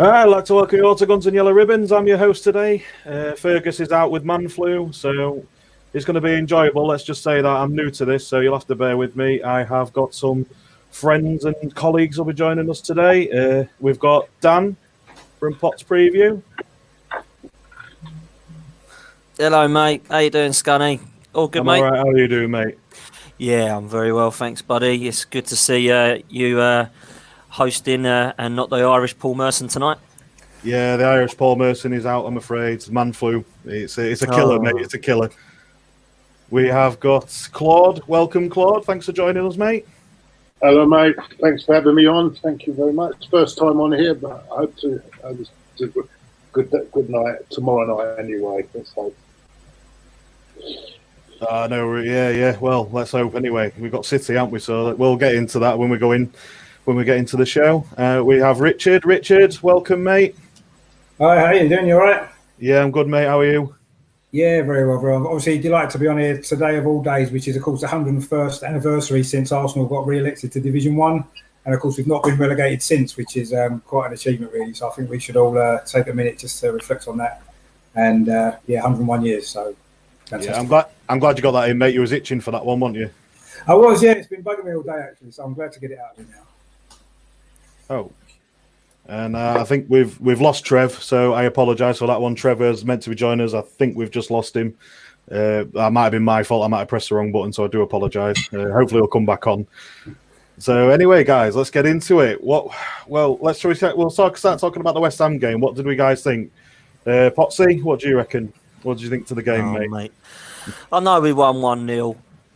I'd like to welcome you all to Guns and Yellow Ribbons. I'm your host today. Fergus is out with man flu, so it's going to be enjoyable. Let's just say that I'm new to this, so you'll have to bear with me. I have got some friends and colleagues who will be joining us today. We've got Dan from Potts Preview. Hello, mate. How you doing, Scunny? All good, mate? All right. How are you doing, mate? Yeah, I'm very well, thanks, buddy. It's good to see you hosting and not the Irish Paul Merson tonight. Yeah, the Irish Paul Merson is out, I'm afraid. Man flu. It's a killer, mate. It's a killer. We have got Claude. Welcome, Claude. Thanks for joining us, mate. Hello, mate. Thanks for having me on. Thank you very much. First time on here, but I hope to have a good night tomorrow night anyway. Let's hope. No, yeah. Well, let's hope anyway. We've got City, haven't we? So we'll get into that when we get into the show. We have Richard. Richard, welcome, mate. Hi, how you doing? You all right? Yeah, I'm good, mate. How are you? Yeah, very well, very well. Obviously, delighted to be on here today of all days, which is, of course, the 101st anniversary since Arsenal got re-elected to Division 1. And, of course, we've not been relegated since, which is quite an achievement, really. So I think we should all take a minute just to reflect on that. And, 101 years, so fantastic. Yeah, I'm glad you got that in, mate. You was itching for that one, weren't you? I was, yeah. It's been bugging me all day, actually, so I'm glad to get it out of here now. Oh. And I think we've lost Trev, so I apologise for that one. Trevor's meant to be joining us. I think we've just lost him. That might have been my fault. I might have pressed the wrong button, so I do apologise. Hopefully he'll come back on. So anyway, guys, let's get into it. We'll start talking about the West Ham game. What did we guys think? Potsy, what do you reckon? What did you think to the game, mate? I know we won 1-0,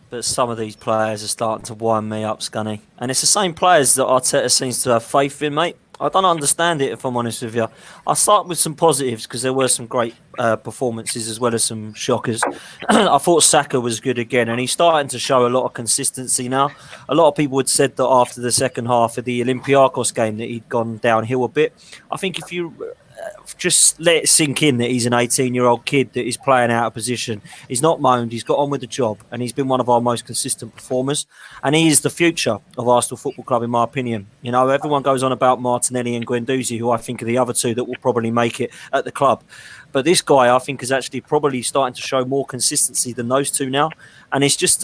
but some of these players are starting to wind me up, Scunny. And it's the same players that Arteta seems to have faith in, mate. I don't understand it, if I'm honest with you. I'll start with some positives because there were some great performances as well as some shockers. I thought Saka was good again, and he's starting to show a lot of consistency now. A lot of people had said that after the second half of the Olympiacos game that he'd gone downhill a bit. I think if you just let it sink in that he's an 18-year-old kid that is playing out of position. He's not moaned. He's got on with the job, and he's been one of our most consistent performers. And he is the future of Arsenal Football Club, in my opinion. You know, everyone goes on about Martinelli and Guendouzi, who I think are the other two that will probably make it at the club. But this guy, I think, is actually probably starting to show more consistency than those two now. And it's just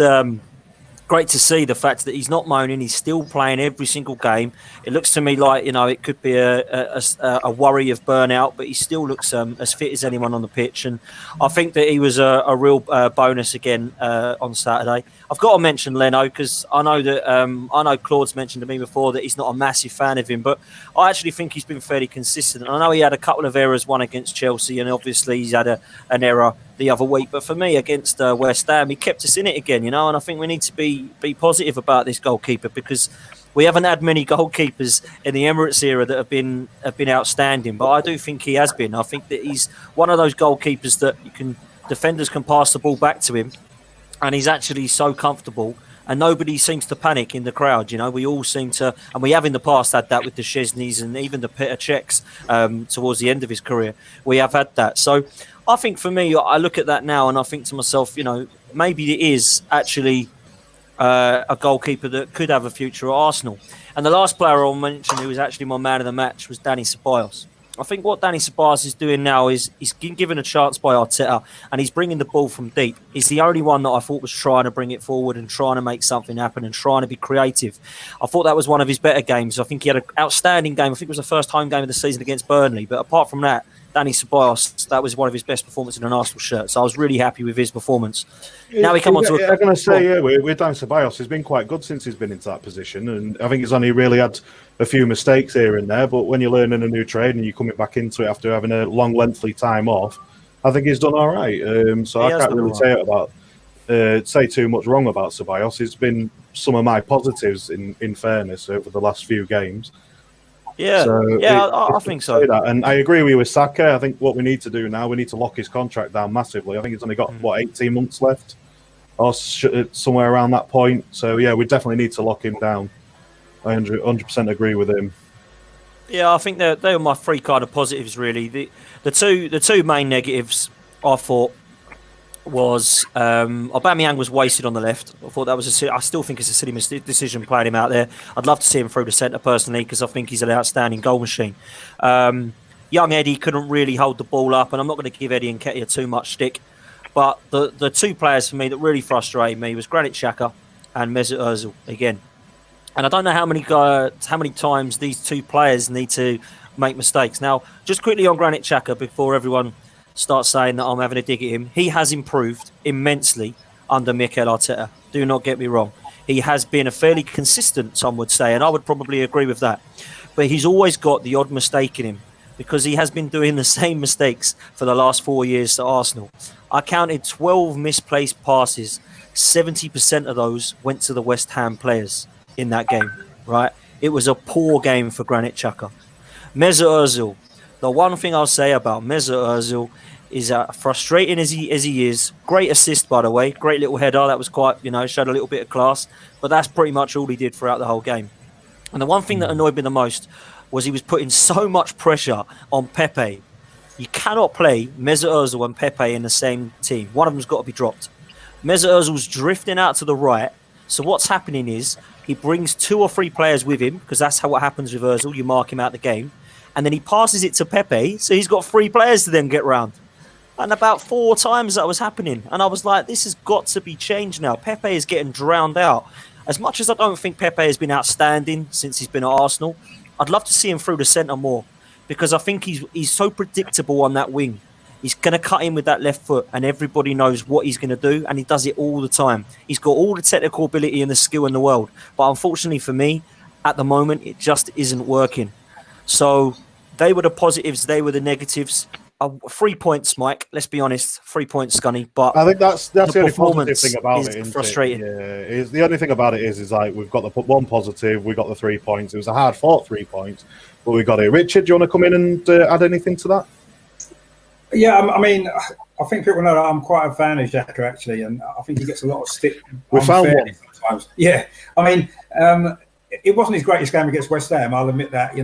great to see the fact that he's not moaning. He's still playing every single game. It looks to me like, you know, it could be a worry of burnout, but he still looks as fit as anyone on the pitch. And I think that he was a real bonus again on Saturday. I've got to mention Leno because I know Claude's mentioned to me before that he's not a massive fan of him, but I actually think he's been fairly consistent. I know he had a couple of errors, one against Chelsea, and obviously he's had an error the other week. But for me, against West Ham, he kept us in it again, you know, and I think we need to be positive about this goalkeeper because we haven't had many goalkeepers in the Emirates era that have been outstanding, but I do think he has been. I think that he's one of those goalkeepers that defenders can pass the ball back to him, and he's actually so comfortable, and nobody seems to panic in the crowd. You know, we all seem to, and we have in the past had that with the Szczesnys and even the Petr Cechs towards the end of his career. We have had that. So I think for me, I look at that now and I think to myself, you know, maybe it is actually a goalkeeper that could have a future at Arsenal. And the last player I'll mention who was actually my man of the match was Dani Ceballos. I think what Dani Ceballos is doing now is he's given a chance by Arteta and he's bringing the ball from deep. He's the only one that I thought was trying to bring it forward and trying to make something happen and trying to be creative. I thought that was one of his better games. I think he had an outstanding game. I think it was the first home game of the season against Burnley. But apart from that, Dani Ceballos, that was one of his best performances in an Arsenal shirt. So I was really happy with his performance. Now we come on to I'm going to say, with Dani Ceballos, he's been quite good since he's been into that position. And I think he's only really had a few mistakes here and there. But when you're learning a new trade and you're coming back into it after having a long, lengthy time off, I think he's done all right. So I can't really say too much wrong about Ceballos. It's been some of my positives, in fairness, over the last few games. Yeah, so I think so. That. And I agree with you with Saka. I think what we need to do now, we need to lock his contract down massively. I think he's only got, 18 months left? Or somewhere around that point. So, yeah, we definitely need to lock him down. I 100% agree with him. Yeah, I think they were my three kind of positives, really. The two main negatives, I thought, was Aubameyang was wasted on the left. I thought that was I still think it's a silly decision playing him out there. I'd love to see him through the centre personally because I think he's an outstanding goal machine. Young Eddie couldn't really hold the ball up, and I'm not going to give Eddie Nketiah too much stick. But the two players for me that really frustrated me was Granit Xhaka and Mesut Ozil again. And I don't know how many times these two players need to make mistakes. Now, just quickly on Granit Xhaka before everyone starts saying that I'm having a dig at him. He has improved immensely under Mikel Arteta. Do not get me wrong. He has been a fairly consistent, some would say, and I would probably agree with that. But he's always got the odd mistake in him because he has been doing the same mistakes for the last 4 years to Arsenal. I counted 12 misplaced passes. 70% of those went to the West Ham players in that game, right? It was a poor game for Granit Xhaka. Mesut Ozil. The one thing I'll say about Mesut Ozil is frustrating as he is. Great assist, by the way. Great little header. That was quite, showed a little bit of class. But that's pretty much all he did throughout the whole game. And the one thing that annoyed me the most was he was putting so much pressure on Pepe. You cannot play Mesut Ozil and Pepe in the same team. One of them's got to be dropped. Mesut Ozil's drifting out to the right. So what's happening is he brings 2 or 3 players with him because that's what happens with Ozil. You mark him out the game. And then he passes it to Pepe. So he's got 3 players to then get round. And about 4 times that was happening. And I was like, this has got to be changed now. Pepe is getting drowned out. As much as I don't think Pepe has been outstanding since he's been at Arsenal, I'd love to see him through the centre more. Because I think he's so predictable on that wing. He's going to cut in with that left foot and everybody knows what he's going to do and he does it all the time. He's got all the technical ability and the skill in the world. But unfortunately for me, at the moment, it just isn't working. So they were the positives, they were the negatives. 3 points, Mike. Let's be honest, 3 points, Scunny. But I think that's the only positive thing about is it. Isn't frustrating. It? Yeah, the only thing about it is like we've got the one positive, we got the 3 points. It was a hard fought 3 points, but we got it. Richard, do you want to come in and add anything to that? Yeah, I mean, I think people know that I'm quite a fan of Xhaka actually, and I think he gets a lot of stick. We found one sometimes. Yeah, I mean, it wasn't his greatest game against West Ham. I'll admit that.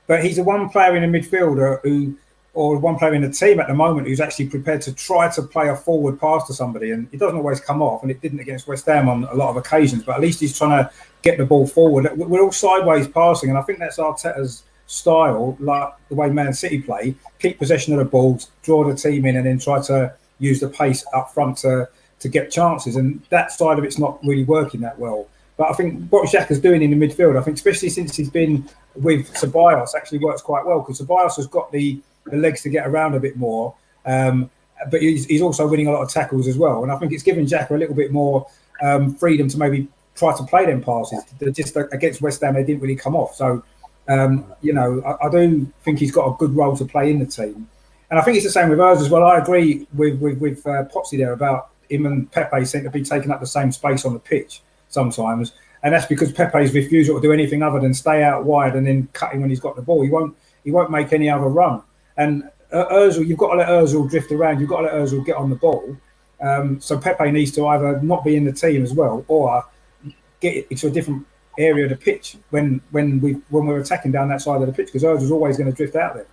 But he's the one player in the midfielder or one player in the team at the moment who's actually prepared to try to play a forward pass to somebody, and it doesn't always come off, and it didn't against West Ham on a lot of occasions. But at least he's trying to get the ball forward. We're all sideways passing, and I think that's Arteta's style, like the way Man City play. Keep possession of the ball, draw the team in, and then try to use the pace up front to get chances. And that side of it's not really working that well. But I think what Xhaka's doing in the midfield, I think especially since he's been with Ceballos, actually works quite well because Ceballos has got the legs to get around a bit more. But he's also winning a lot of tackles as well. And I think it's given Xhaka a little bit more freedom to maybe try to play them passes. Just against West Ham, they didn't really come off. So, I do think he's got a good role to play in the team. And I think it's the same with us as well. I agree with Potsy there about him and Pepe seem to be taking up the same space on the pitch sometimes. And that's because Pepe's refusal to do anything other than stay out wide and then cutting when he's got the ball. He won't make any other run. And Ozil, you've got to let Ozil drift around. You've got to let Ozil get on the ball. So Pepe needs to either not be in the team as well or get into a different area of the pitch when we're attacking down that side of the pitch because Ozil's always going to drift out there.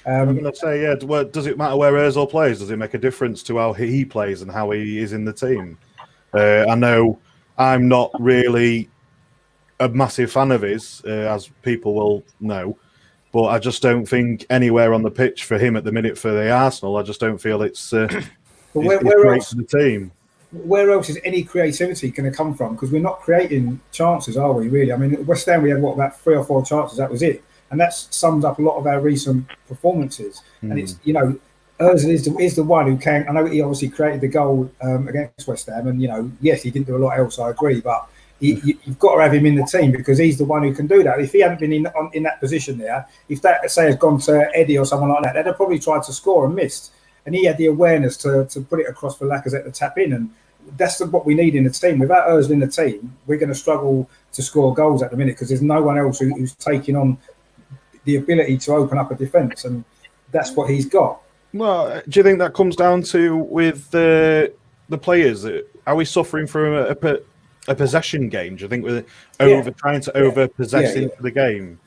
I'm going to say, does it matter where Ozil plays? Does it make a difference to how he plays and how he is in the team? I know I'm not really a massive fan of his, as people will know, but I just don't think anywhere on the pitch for him at the minute for the Arsenal, I just don't feel it's great for the team. Where else is any creativity going to come from? Because we're not creating chances, are we, really? I mean, at West Ham, we had, about 3 or 4 chances. That was it. And that sums up a lot of our recent performances. And it's, Ozil is the one who can. I know he obviously created the goal against West Ham. And, yes, he didn't do a lot else, I agree. But you've got to have him in the team because he's the one who can do that. If he hadn't been in that position there, if that, say, had gone to Eddie or someone like that, they'd have probably tried to score and missed. And he had the awareness to put it across for Lacazette to tap in. And that's what we need in the team. Without Ozil in the team, we're going to struggle to score goals at the minute because there's no one else who's taking on the ability to open up a defence, and that's what he's got. Well, do you think that comes down to with the players? Are we suffering from a possession game? Do you think we're trying to over-possess into the game?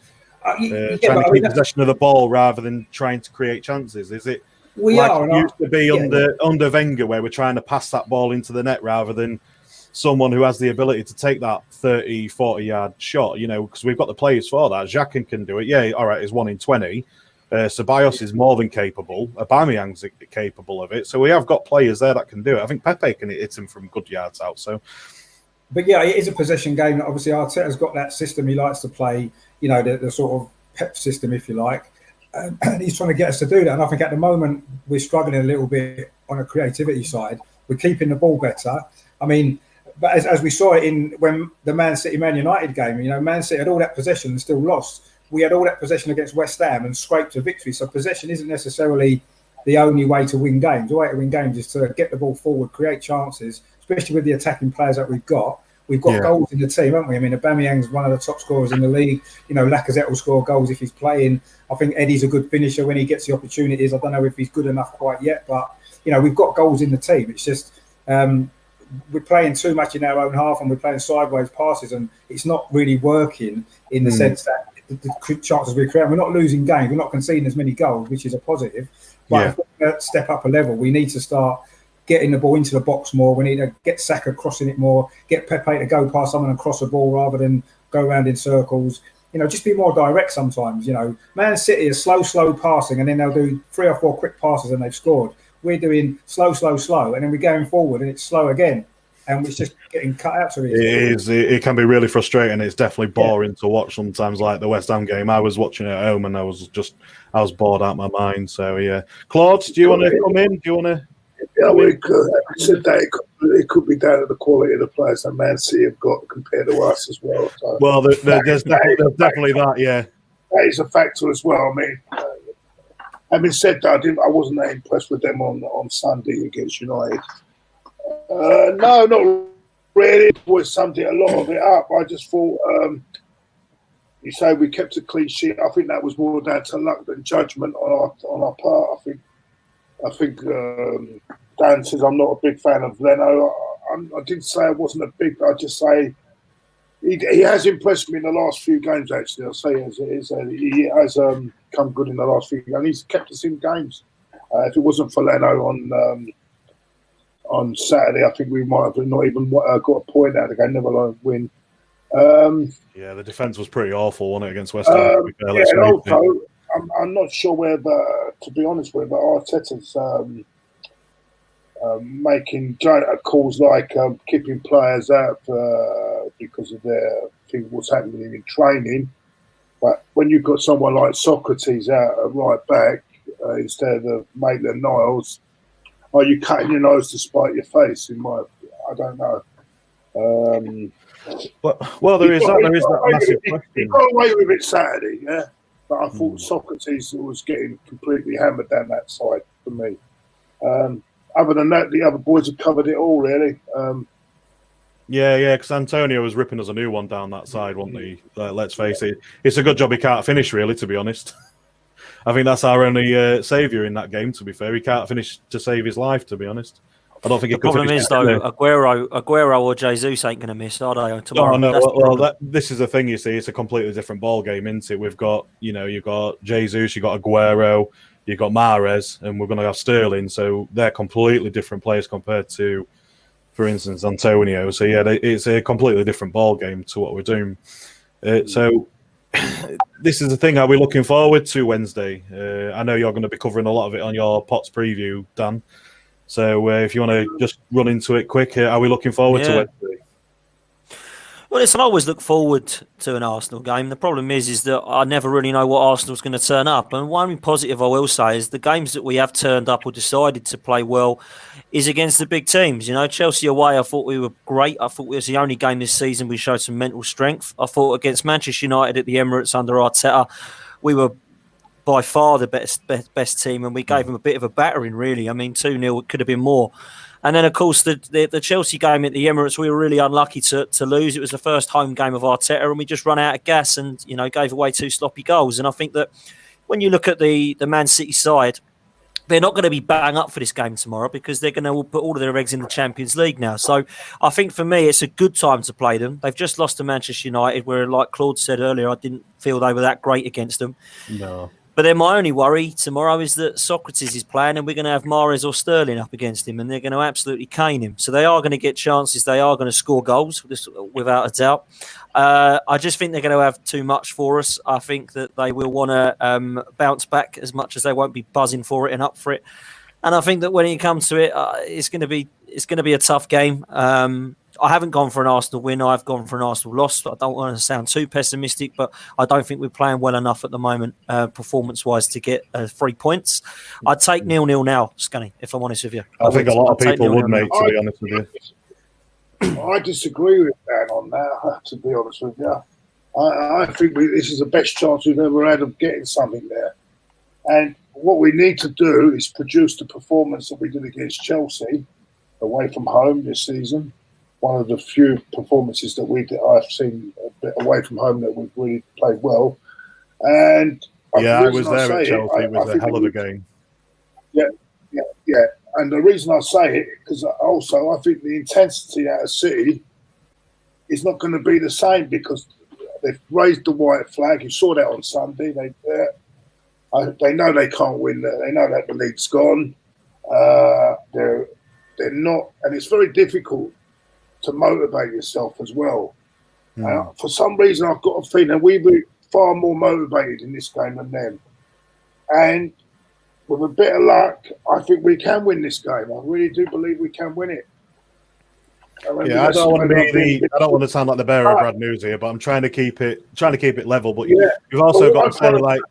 Trying to keep possession of the ball rather than trying to create chances? Is it We like are. it And used to be under Wenger, where we're trying to pass that ball into the net rather than someone who has the ability to take that 30, 40-yard shot, because we've got the players for that. Xhaka can do it. Yeah, all right, he's 1 in 20. Ceballos is more than capable. Aubameyang's capable of it. So we have got players there that can do it. I think Pepe can hit him from good yards out. So, But yeah, it is a possession game. Obviously, Arteta's got that system he likes to play, the sort of Pep system, if you like. And he's trying to get us to do that. And I think at the moment, we're struggling a little bit on a creativity side. We're keeping the ball better. I mean, but as we saw it when the Man City-Man United game, Man City had all that possession and still lost. We had all that possession against West Ham and scraped a victory. So possession isn't necessarily the only way to win games. The way to win games is to get the ball forward, create chances, especially with the attacking players that we've got. We've got goals in the team, haven't we? I mean, Aubameyang's one of the top scorers in the league. Lacazette will score goals if he's playing. I think Eddie's a good finisher when he gets the opportunities. I don't know if he's good enough quite yet, but, we've got goals in the team. It's just we're playing too much in our own half and we're playing sideways passes and it's not really working in the sense that the chances we create. We're not losing games. We're not conceding as many goals, which is a positive. But if we're going to step up a level, we need to start getting the ball into the box more. We need to get Saka crossing it more, get Pepe to go past someone and cross the ball rather than go around in circles. Just be more direct sometimes. Man City is slow passing and then they'll do 3 or 4 quick passes and they've scored. We're doing slow, and then we're going forward and it's slow again. And it's just getting cut out to it. It can be really frustrating. It's definitely boring to watch sometimes, like the West Ham game. I was watching it at home and I was bored out of my mind. So, yeah. Claude, do you want to come in? Do you want to? Yeah, we could. I said that it could be down to the quality of the players that Man City have got compared to us as well. So, well, there's definitely that, yeah. That is a factor as well. I mean, having said that, I wasn't that impressed with them on Sunday against United. No, not really. It was something, a lot of it up. I just thought, you say we kept a clean sheet. I think that was more down to luck than judgment on our part. I think Dan says I'm not a big fan of Leno. I didn't say I wasn't a big. I just say he has impressed me in the last few games. Actually, I'll say as it is, he has come good in the last few games. And he's kept us in games. If it wasn't for Leno on Saturday, I think we might have not even got a point out of the game, never alone win. Yeah, the defence was pretty awful, wasn't it, against West Ham? And also, I'm not sure whether, to be honest, whether Arteta's making calls like keeping players out because of what's happening in training. But when you've got someone like Socrates out at right back instead of Maitland-Niles, are you cutting your nose to spite your face? I don't know. Well, there is that massive question. He got away with it Saturday, yeah. But I thought Socrates was getting completely hammered down that side for me. Other than that, the other boys have covered it all, really. Yeah, because Antonio was ripping us a new one down that side, wasn't he? Let's face it. It's a good job he can't finish, really, to be honest. I think that's our only saviour in that game, to be fair. He can't finish to save his life, to be honest. I don't think the problem is, though, Aguero or Jesus ain't going to miss, are they, tomorrow? No. This is the thing, you see. It's a completely different ball game, isn't it? We've got, you've got Jesus, you've got Aguero, you've got Mahrez, and we're going to have Sterling. So they're completely different players compared to, for instance, Antonio. So, yeah, it's a completely different ball game to what we're doing. So this is the thing. Are we looking forward to Wednesday? I know you're going to be covering a lot of it on your Pots preview, Dan. So if you want to just run into it quick, are we looking forward to Wednesday? Well, listen, I always look forward to an Arsenal game. The problem is that I never really know what Arsenal's going to turn up. And one positive I will say is the games that we have turned up or decided to play well is against the big teams. Chelsea away, I thought we were great. I thought it was the only game this season we showed some mental strength. I thought against Manchester United at the Emirates under Arteta, we were by far the best team, and we gave them a bit of a battering, really. I mean, 2-0, it could have been more. And then, of course, the Chelsea game at the Emirates, we were really unlucky to lose. It was the first home game of Arteta, and we just run out of gas and, gave away 2 sloppy goals. And I think that when you look at the Man City side, they're not going to be bang up for this game tomorrow because they're going to put all of their eggs in the Champions League now. So I think for me, it's a good time to play them. They've just lost to Manchester United, where, like Claude said earlier, I didn't feel they were that great against them. No. But then my only worry tomorrow is that Socrates is playing and we're going to have Mahrez or Sterling up against him and they're going to absolutely cane him. So they are going to get chances. They are going to score goals, without a doubt. I just think they're going to have too much for us. I think that they will want to bounce back as much as they won't be buzzing for it and up for it. And I think that when it comes to it, it's going to be a tough game. I haven't gone for an Arsenal win. I've gone for an Arsenal loss. I don't want to sound too pessimistic, but I don't think we're playing well enough at the moment, performance-wise, to get 3 points. I'd take 0-0 now, Scunny, if I'm honest with you. I think a lot of people would, mate, to be honest with you. I disagree with Dan on that, to be honest with you. I think this is the best chance we've ever had of getting something there. And what we need to do is produce the performance that we did against Chelsea away from home this season. One of the few performances that I've seen a bit away from home that we've really played well. And I was there at Chelsea. It was a hell of a game. Yeah. And the reason I say it, because also I think the intensity out of City is not going to be the same because they've raised the white flag. You saw that on Sunday. They know they can't win. They know that the league's gone. They're not, and it's very difficult to motivate yourself as well. For some reason, I've got a feeling we were far more motivated in this game than them. And with a bit of luck, I think we can win this game. I really do believe we can win it. I don't want to sound like the bearer of bad news here, but I'm trying to keep it level. But you've also got to say,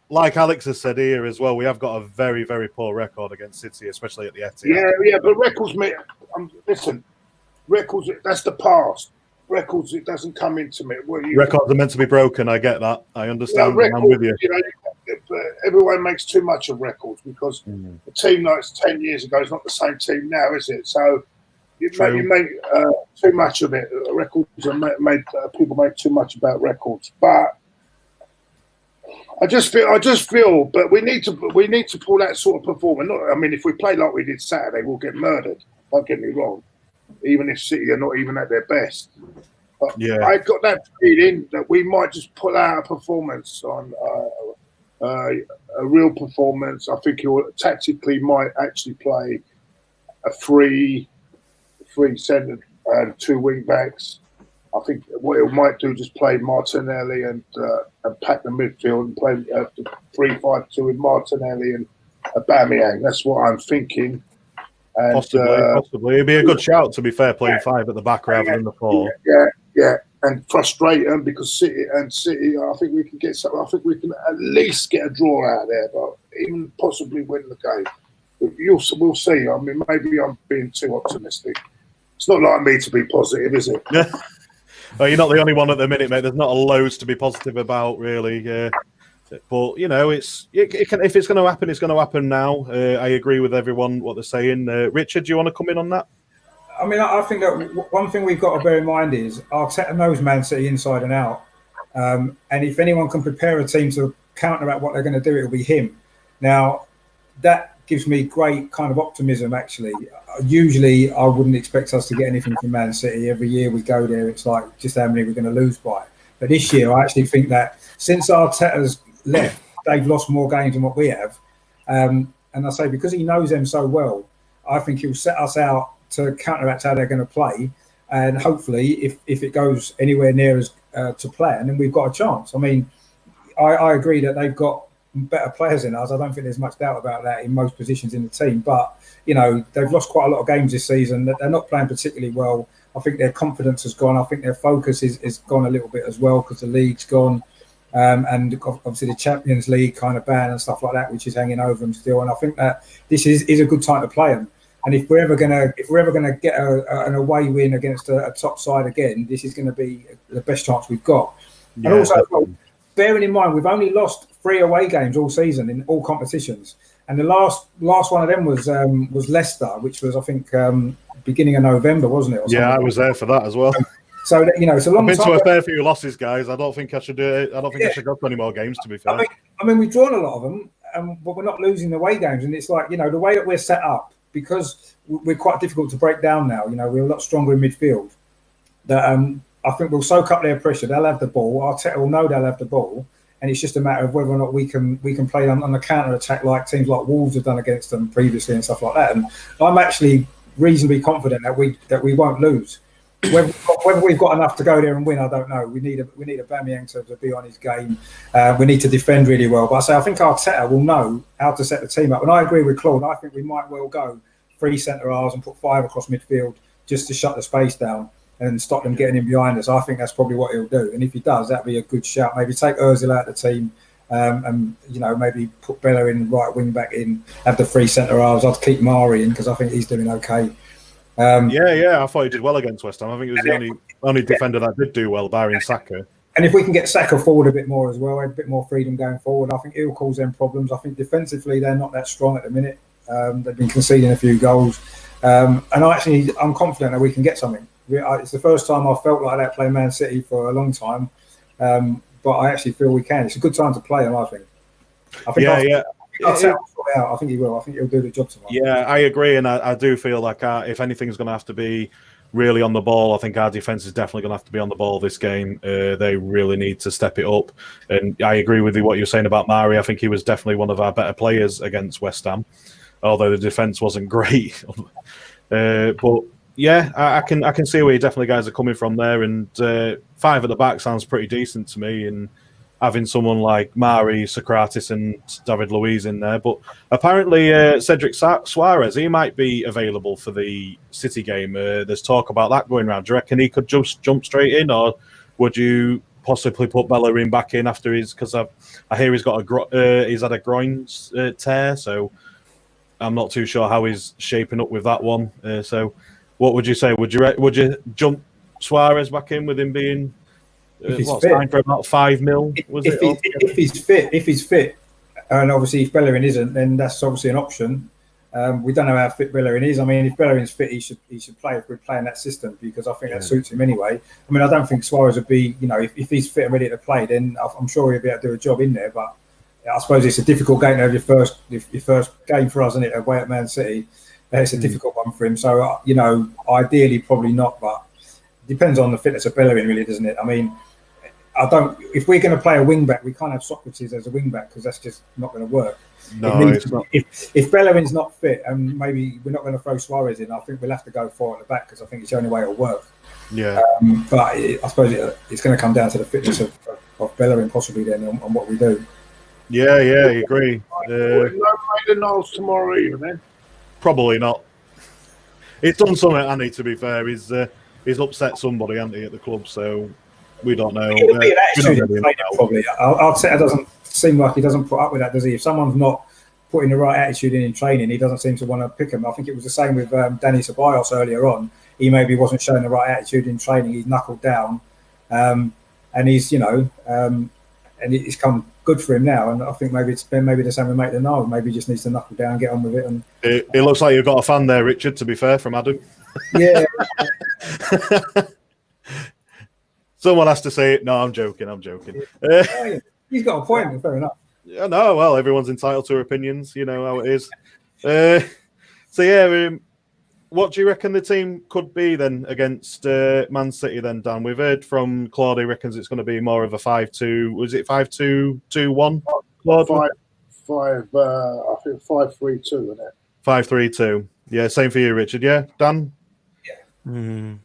like Alex has said here as well, we have got a very, very poor record against City, especially at the Etihad. Yeah, but records, mate. Listen, records. That's the past. Records. It doesn't come into me. Records are meant to be broken. I get that. I understand. Records, I'm with you. Everyone makes too much of records because the team that's 10 years ago is not the same team now, is it? So. You make too much of it. Records are made. People make too much about records, but I just feel. But we need to pull that sort of performance. I mean, if we play like we did Saturday, we'll get murdered. Don't get me wrong. Even if City are not even at their best, but I got that feeling that we might just pull out a performance on a real performance. I think he tactically might actually play a three centre and 2 wing backs. I think what it might do just play Martinelli and pack the midfield and play 3-5-2 with Martinelli and Aubameyang. That's what I'm thinking. And, possibly. It'd be a good shout, to be fair, playing 5 at the back rather than the 4. Yeah, and frustrate them because City, I think we can get something. I think we can at least get a draw out there, but even possibly win the game. We'll see. I mean, maybe I'm being too optimistic. It's not like me to be positive, is it? Well, you're not the only one at the minute, mate. There's not a loads to be positive about, really. But if it's going to happen, it's going to happen now. I agree with everyone what they're saying. Richard, do you want to come in on that? I mean, I think that one thing we've got to bear in mind is Arteta knows Man City inside and out. And if anyone can prepare a team to counteract what they're going to do, it'll be him. Now, that gives me great kind of optimism, actually. Usually, I wouldn't expect us to get anything from Man City. Every year we go there, it's like just how many we're going to lose by. But this year, I actually think that since Arteta's left, they've lost more games than what we have. And I say, because he knows them so well, I think he'll set us out to counteract how they're going to play. And hopefully, if it goes anywhere near as to plan, then we've got a chance. I mean, I agree that they've got better players than us. I don't think there's much doubt about that in most positions in the team. But, they've lost quite a lot of games this season. They're not playing particularly well. I think their confidence has gone. I think their focus is gone a little bit as well because the league's gone. And obviously the Champions League kind of ban and stuff like that, which is hanging over them still. And I think that this is a good time to play them. And if we're ever gonna get an away win against a top side again, this is going to be the best chance we've got. Yeah, and also, bearing in mind, we've only lost 3 away games all season in all competitions, and the last one of them was Leicester, which was I think beginning of November, wasn't it? Yeah, I was there for that as well. So it's a long time. I've been to a fair few losses, guys. I don't think I should do it. I don't think I should go to any more games, to be fair. I mean, we've drawn a lot of them, but we're not losing the away games, and it's like the way that we're set up, because we're quite difficult to break down now. We're a lot stronger in midfield. That I think we'll soak up their pressure. They'll have the ball. Arteta will know they'll have the ball, and it's just a matter of whether or not we can play on the counter attack like teams like Wolves have done against them previously and stuff like that. And I'm actually reasonably confident that we won't lose. Whether we've got enough to go there and win, I don't know. We need Aubameyang to be on his game. We need to defend really well. But I think Arteta will know how to set the team up. And I agree with Claude. I think we might well go 3 centre halves and put 5 across midfield just to shut the space down and stop them getting in behind us. I think that's probably what he'll do. And if he does, that'd be a good shout. Maybe take Ozil out of the team. And maybe put Bellerin right wing back in, have the 3 centre halves. I'd keep Mari in because I think he's doing okay. I thought he did well against West Ham. I think he was the only defender that did do well, barring Saka. And if we can get Saka forward a bit more as well, a bit more freedom going forward, I think he'll cause them problems. I think defensively they're not that strong at the minute. They've been conceding a few goals, and I'm confident that we can get something. It's the first time I've felt like that playing Man City for a long time, but I actually feel we can. It's a good time to play him, I think. I think he will. I think he'll do the job tomorrow. Yeah, I agree, and I do feel like if anything's going to have to be really on the ball, I think our defence is definitely going to have to be on the ball this game. They really need to step it up, and I agree with what you're saying about Mari. I think he was definitely one of our better players against West Ham, although the defence wasn't great. But yeah, I can see where you definitely guys are coming from there, and 5 at the back sounds pretty decent to me, and having someone like Mari, Socrates and David Luiz in there. But apparently Cedric Suarez, he might be available for the City game. There's talk about that going around. Do you reckon he could just jump straight in, or would you possibly put Bellerin back in after his... Because I hear he's got he's had a groin tear, so I'm not too sure how he's shaping up with that one. So what would you say? Would you jump Suarez back in with him being... signed for about 5 mil? If he's fit, and obviously if Bellerin isn't, then that's obviously an option. We don't know how fit Bellerin is. I mean, if Bellerin's fit, he should play if we're playing that system because I think that suits him anyway. I mean, I don't think Suarez would be, if he's fit and ready to play, then I'm sure he'll be able to do a job in there. But I suppose it's a difficult game to have your first game for us, isn't it? Away at Man City, it's a difficult one for him. So ideally probably not, but it depends on the fitness of Bellerin, really, doesn't it? I mean. If we're going to play a wing back, we can't have Socrates as a wing back because that's just not going to work. No, it's not. If Bellerin's not fit, and maybe we're not going to throw Suarez in, I think we'll have to go 4 at the back because I think it's the only way it'll work. Yeah. But I suppose it's going to come down to the fitness of Bellerin possibly then on what we do. Yeah, I agree. No Maitland-Niles tomorrow either, then? Probably not. He's done something, Annie, to be fair. He's upset somebody, hasn't he, at the club, so... We don't know. It would be an attitude probably. Arteta doesn't seem like he doesn't put up with that, does he? If someone's not putting the right attitude in training, he doesn't seem to want to pick him. I think it was the same with Dani Ceballos earlier on. He maybe wasn't showing the right attitude in training. He's knuckled down, and he's and it's come good for him now. And I think maybe it's been the same with Maitland-Niles. Maybe he just needs to knuckle down, and get on with it. And it looks like you've got a fan there, Richard. To be fair, from Adam. Yeah. Someone has to say it. No, I'm joking. He's got a point. Fair enough. Yeah, no, well, everyone's entitled to their opinions. You know how it is. What do you reckon the team could be then against Man City then, Dan? We've heard from Claude, he reckons it's going to be more of a 5-2. Was it 5-2-2-1? Claude? I think 5-3-2, isn't it? 5-3-2. Yeah, same for you, Richard. Yeah, Dan? No,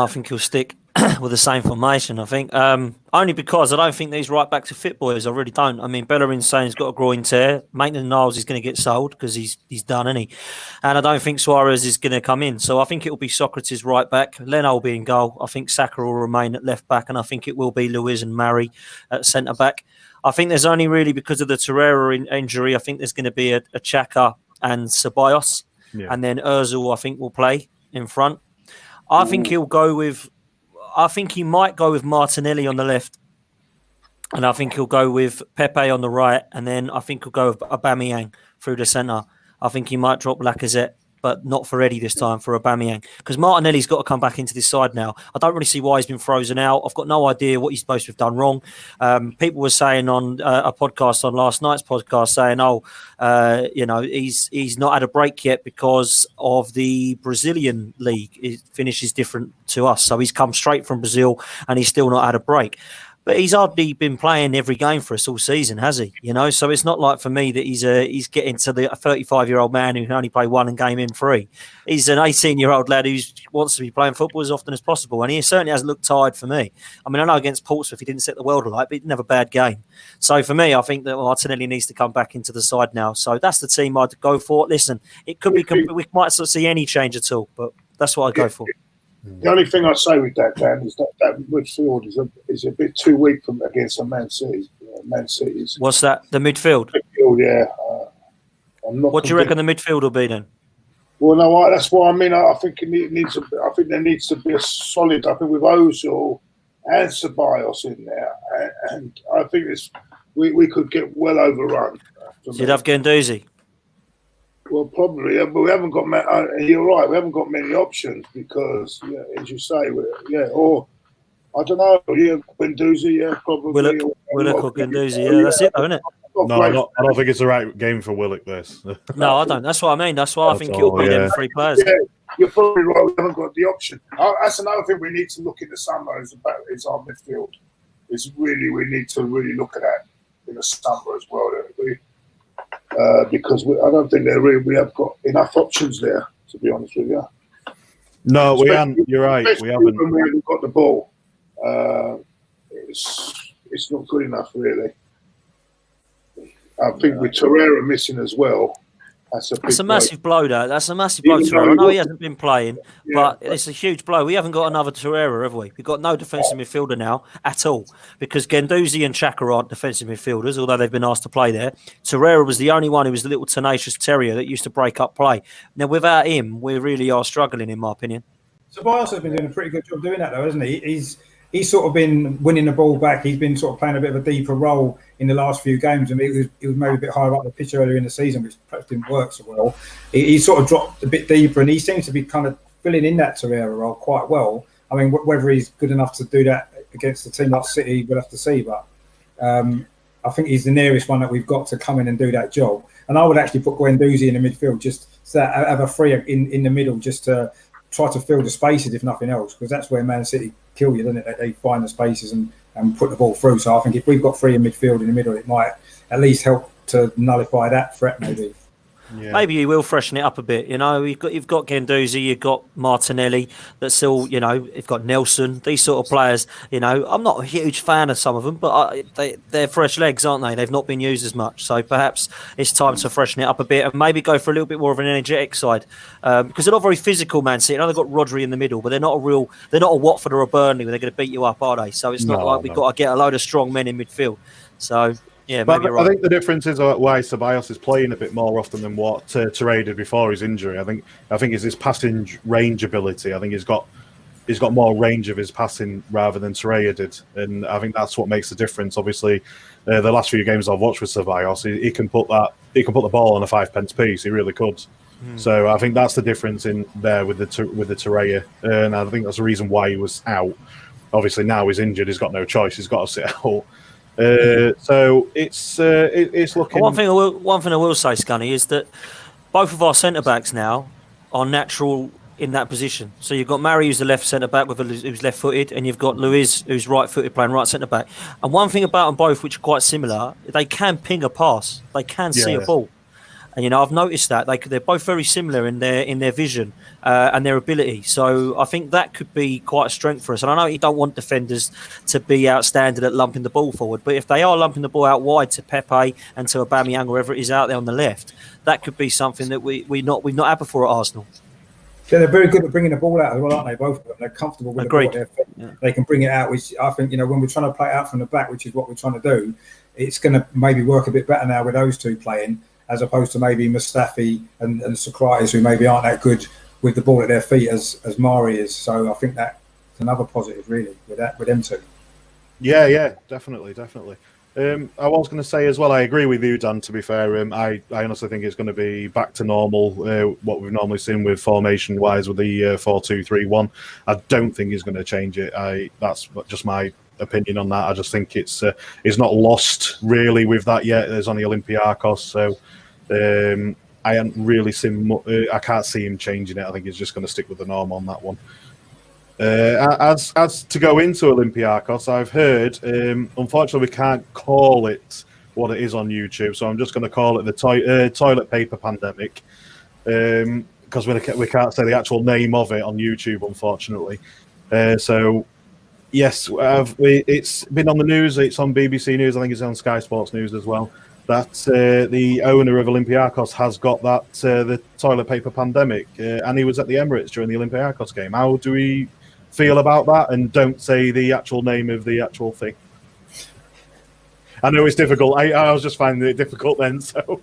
I think he'll stick with the same formation, I think. Only because I don't think these right backs are fit boys. I really don't. I mean, Bellerin's saying he's got a groin tear. Maitland-Niles is going to get sold because he's done, isn't he? And I don't think Suarez is going to come in. So I think it will be Socrates right back. Leno will be in goal. I think Saka will remain at left back. And I think it will be Luiz and Mari at centre back. I think there's only really because of the Torreira injury, I think there's going to be a Xhaka and Ceballos. Yeah. And then Ozil, I think, will play in front. I think he might go with Martinelli on the left, and I think he'll go with Pepe on the right, and then I think he'll go with Aubameyang through the centre. I think he might drop Lacazette, but not for Eddie this time, for Aubameyang, because Martinelli's got to come back into this side now. I don't really see why he's been frozen out. I've got no idea what he's supposed to have done wrong. People were saying on a podcast, on last night's podcast, saying, he's not had a break yet because of the Brazilian league. It finishes different to us. So he's come straight from Brazil and he's still not had a break. But he's hardly been playing every game for us all season, has he? You know, so it's not like for me that he's getting to the 35-year-old man who can only play one game in three. He's an 18-year-old lad who wants to be playing football as often as possible, and he certainly hasn't looked tired for me. I mean, I know against Portsmouth he didn't set the world alight, but he didn't have a bad game. So for me, I think that Martinelli needs to come back into the side now. So that's the team I'd go for. Listen, it could be we might not see any change at all, but that's what I'd go for. The only thing I say with that, Dan, is that midfield is a bit too weak against a Man City. Man City's. What's that? The midfield? Yeah. I'm not. What do you reckon the midfield will be then? Well, no, that's what I mean. I think there needs to be a solid. I think with Ozil and Ceballos in there, and I think we could get well overrun. You'd have Guendouzi. Well, probably, but we haven't got. You're right. We haven't got many options because, as you say, or I don't know. Yeah, Guendouzi, yeah, probably. Willock or Guendouzi, yeah, that's it, though, isn't it? No, I don't think it's the right game for Willock. This. No, I don't. That's what I mean. That's why I think it'll be them three players. Yeah, you're probably right. We haven't got the option. That's another thing we need to look in the summer is our midfield. We need to really look at that in the summer as well. Because I don't think we have got enough options there, to be honest with you. No, we haven't. You're right. We haven't. When we haven't got the ball, it's not good enough, really. I think with Torreira missing as well, that's a massive blow, though. That's a massive blow. Torreira. I know he hasn't been playing, but it's a huge blow. We haven't got another Torreira, have we? We've got no defensive midfielder now at all because Guendouzi and Xhaka aren't defensive midfielders, although they've been asked to play there. Torreira was the only one who was the little tenacious terrier that used to break up play. Now, without him, we really are struggling, in my opinion. Ceballos has been doing a pretty good job doing that, though, hasn't he? He's sort of been winning the ball back. He's been sort of playing a bit of a deeper role in the last few games. I mean, it was maybe a bit higher up the pitch earlier in the season, which perhaps didn't work so well. He sort of dropped a bit deeper, and he seems to be kind of filling in that Torreira role quite well. I mean, whether he's good enough to do that against a team like City, we'll have to see. But I think he's the nearest one that we've got to come in and do that job. And I would actually put Guendouzi in the midfield, just so that have a free in the middle, just to try to fill the spaces, if nothing else, because that's where Man City kill you, doesn't it? They find the spaces and put the ball through. So I think if we've got free in midfield in the middle, it might at least help to nullify that threat, maybe. Yeah. Maybe you will freshen it up a bit. You know, you've got Guendouzi, you've got Martinelli. That's still, you know, you've got Nelson. These sort of players. You know, I'm not a huge fan of some of them, but they're fresh legs, aren't they? They've not been used as much. So perhaps it's time to freshen it up a bit and maybe go for a little bit more of an energetic side because they're not very physical, Man City. I know they've got Rodri in the middle, but they're not a Watford or a Burnley where they're going to beat you up, are they? So it's not like we've got to get a load of strong men in midfield. So. Yeah, but right. I think the difference is why Ceballos is playing a bit more often than what Torreira did before his injury. I think it's his passing range ability. I think he's got more range of his passing rather than Torreira did, and I think that's what makes the difference. Obviously, the last few games I've watched with Ceballos, he can put the ball on a 5p piece. He really could. So I think that's the difference in there with the Torreira, and I think that's the reason why he was out. Obviously, now he's injured. He's got no choice. He's got to sit out. So it's looking. One thing I will say, Scunny, is that both of our centre backs now are natural in that position. So you've got Mari, who's the left centre back who's left footed, and you've got Luiz, who's right footed, playing right centre back. And one thing about them both, which are quite similar, they can ping a pass. They can see a ball. And, you know, I've noticed that they're both very similar in their vision and their ability. So I think that could be quite a strength for us. And I know you don't want defenders to be outstanding at lumping the ball forward, but if they are lumping the ball out wide to Pepe and to Aubameyang, wherever it is out there on the left, that could be something that we've not had before at Arsenal. Yeah, they're very good at bringing the ball out as well, aren't they? Both of them. They're comfortable with the ball at their feet. Yeah. They can bring it out, which I think, you know, when we're trying to play it out from the back, which is what we're trying to do, it's going to maybe work a bit better now with those two playing, as opposed to maybe Mustafi and Socrates, who maybe aren't that good with the ball at their feet as Mari is. So I think that's another positive, really, with them two. Yeah, definitely. I was going to say as well, I agree with you, Dan, to be fair. I honestly think it's going to be back to normal, what we've normally seen with formation-wise with the 4-2-3-1. I don't think he's going to change it. That's just my opinion on that. I just think it's not lost, really, with that yet. There's only Olympiacos, so I haven't really seen I can't see him changing it. I think he's just going to stick with the norm on that one. As to go into Olympiacos, I've heard. Unfortunately, we can't call it what it is on YouTube, so I'm just going to call it the toilet paper pandemic, because we can't say the actual name of it on YouTube, unfortunately. So, yes, it's been on the news. It's on BBC News. I think it's on Sky Sports News as well. That the owner of Olympiacos has got that the toilet paper pandemic, and he was at the Emirates during the Olympiacos game. How do we feel about that? And don't say the actual name of the actual thing. I know it's difficult. I was just finding it difficult then, so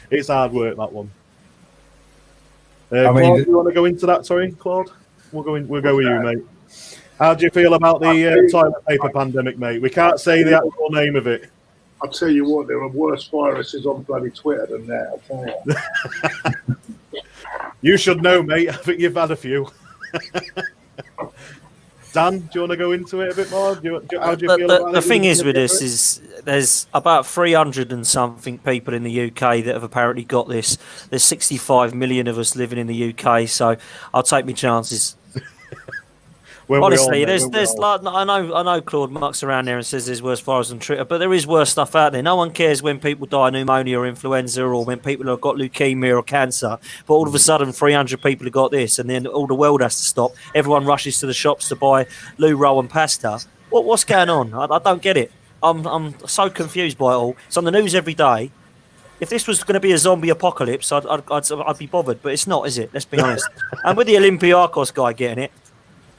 it's hard work, that one. Claude, do you want to go into that? Sorry, Claude. We'll go with you, mate. How do you feel about the toilet paper pandemic, mate? We can't say the actual name of it. I'll tell you what, there are worse viruses on bloody Twitter than that. I'll tell you. You should know, mate. I think you've had a few. Dan, do you want to go into it a bit more? How do you feel about it? The thing is with this is there's about 300 and something people in the UK that have apparently got this. There's 65 million of us living in the UK, so I'll take my chances. Honestly, there's like I know Claude mucks around there and says there's worse viruses on Twitter, but there is worse stuff out there. No one cares when people die of pneumonia or influenza, or when people have got leukemia or cancer. But all of a sudden, 300 people have got this, and then all the world has to stop. Everyone rushes to the shops to buy loo roll and pasta. What's going on? I don't get it. I'm so confused by it all. It's on the news every day. If this was going to be a zombie apocalypse, I'd be bothered, but it's not, is it? Let's be honest. And with the Olympiacos guy getting it,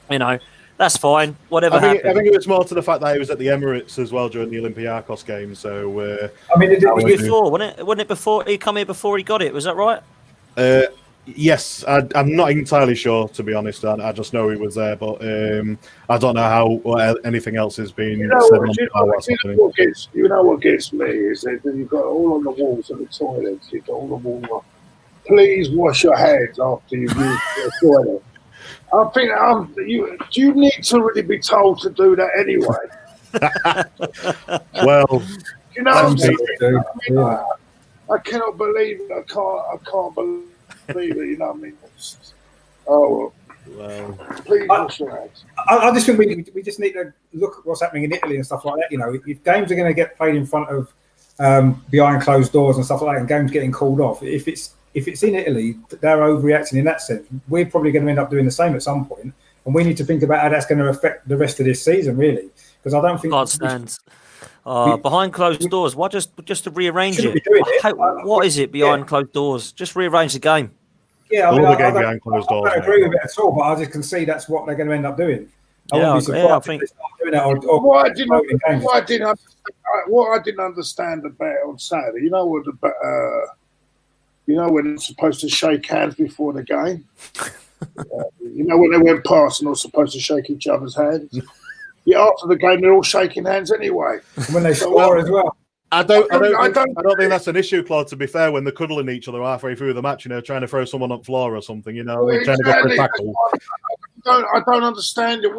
you know, that's fine. Whatever happened. I think it was more to the fact that he was at the Emirates as well during the Olympiacos game. So I mean, it was before, wasn't it? Wasn't it before he come here before he got it? Was that right? Yes, I'm not entirely sure, to be honest. I just know he was there, but I don't know how anything else has been said. You know what gets me is that you've got all on the walls of the toilets. You've got all the walls. Please wash your hands after you use the toilet. I think do you need to really be told to do that anyway? Well, you know, I cannot believe it. I can't believe it. You know what I mean? Well, please wash your hands. I just think we just need to look at what's happening in Italy and stuff like that. You know, if games are going to get played in front of behind closed doors and stuff like that, and games getting called off, if it's in Italy, they're overreacting in that sense. We're probably going to end up doing the same at some point, and we need to think about how that's going to affect the rest of this season, really. Because I don't think God stands behind closed doors. Why just to rearrange it? What is it behind closed doors? Just rearrange the game. Yeah, I game behind closed doors. I don't agree with it at all, but I just can see that's what they're going to end up doing. I wouldn't be surprised if they start doing that. What I didn't understand about it on Saturday, you know what when they're supposed to shake hands before the game? You know when they went past and they're supposed to shake each other's hands? Yeah, after the game they're all shaking hands anyway. And when they score as well. I don't think that's an issue, Claude, to be fair, when they're cuddling each other halfway through the match, you know, trying to throw someone on the floor or something, you know, trying to go for a tackle. I don't understand it.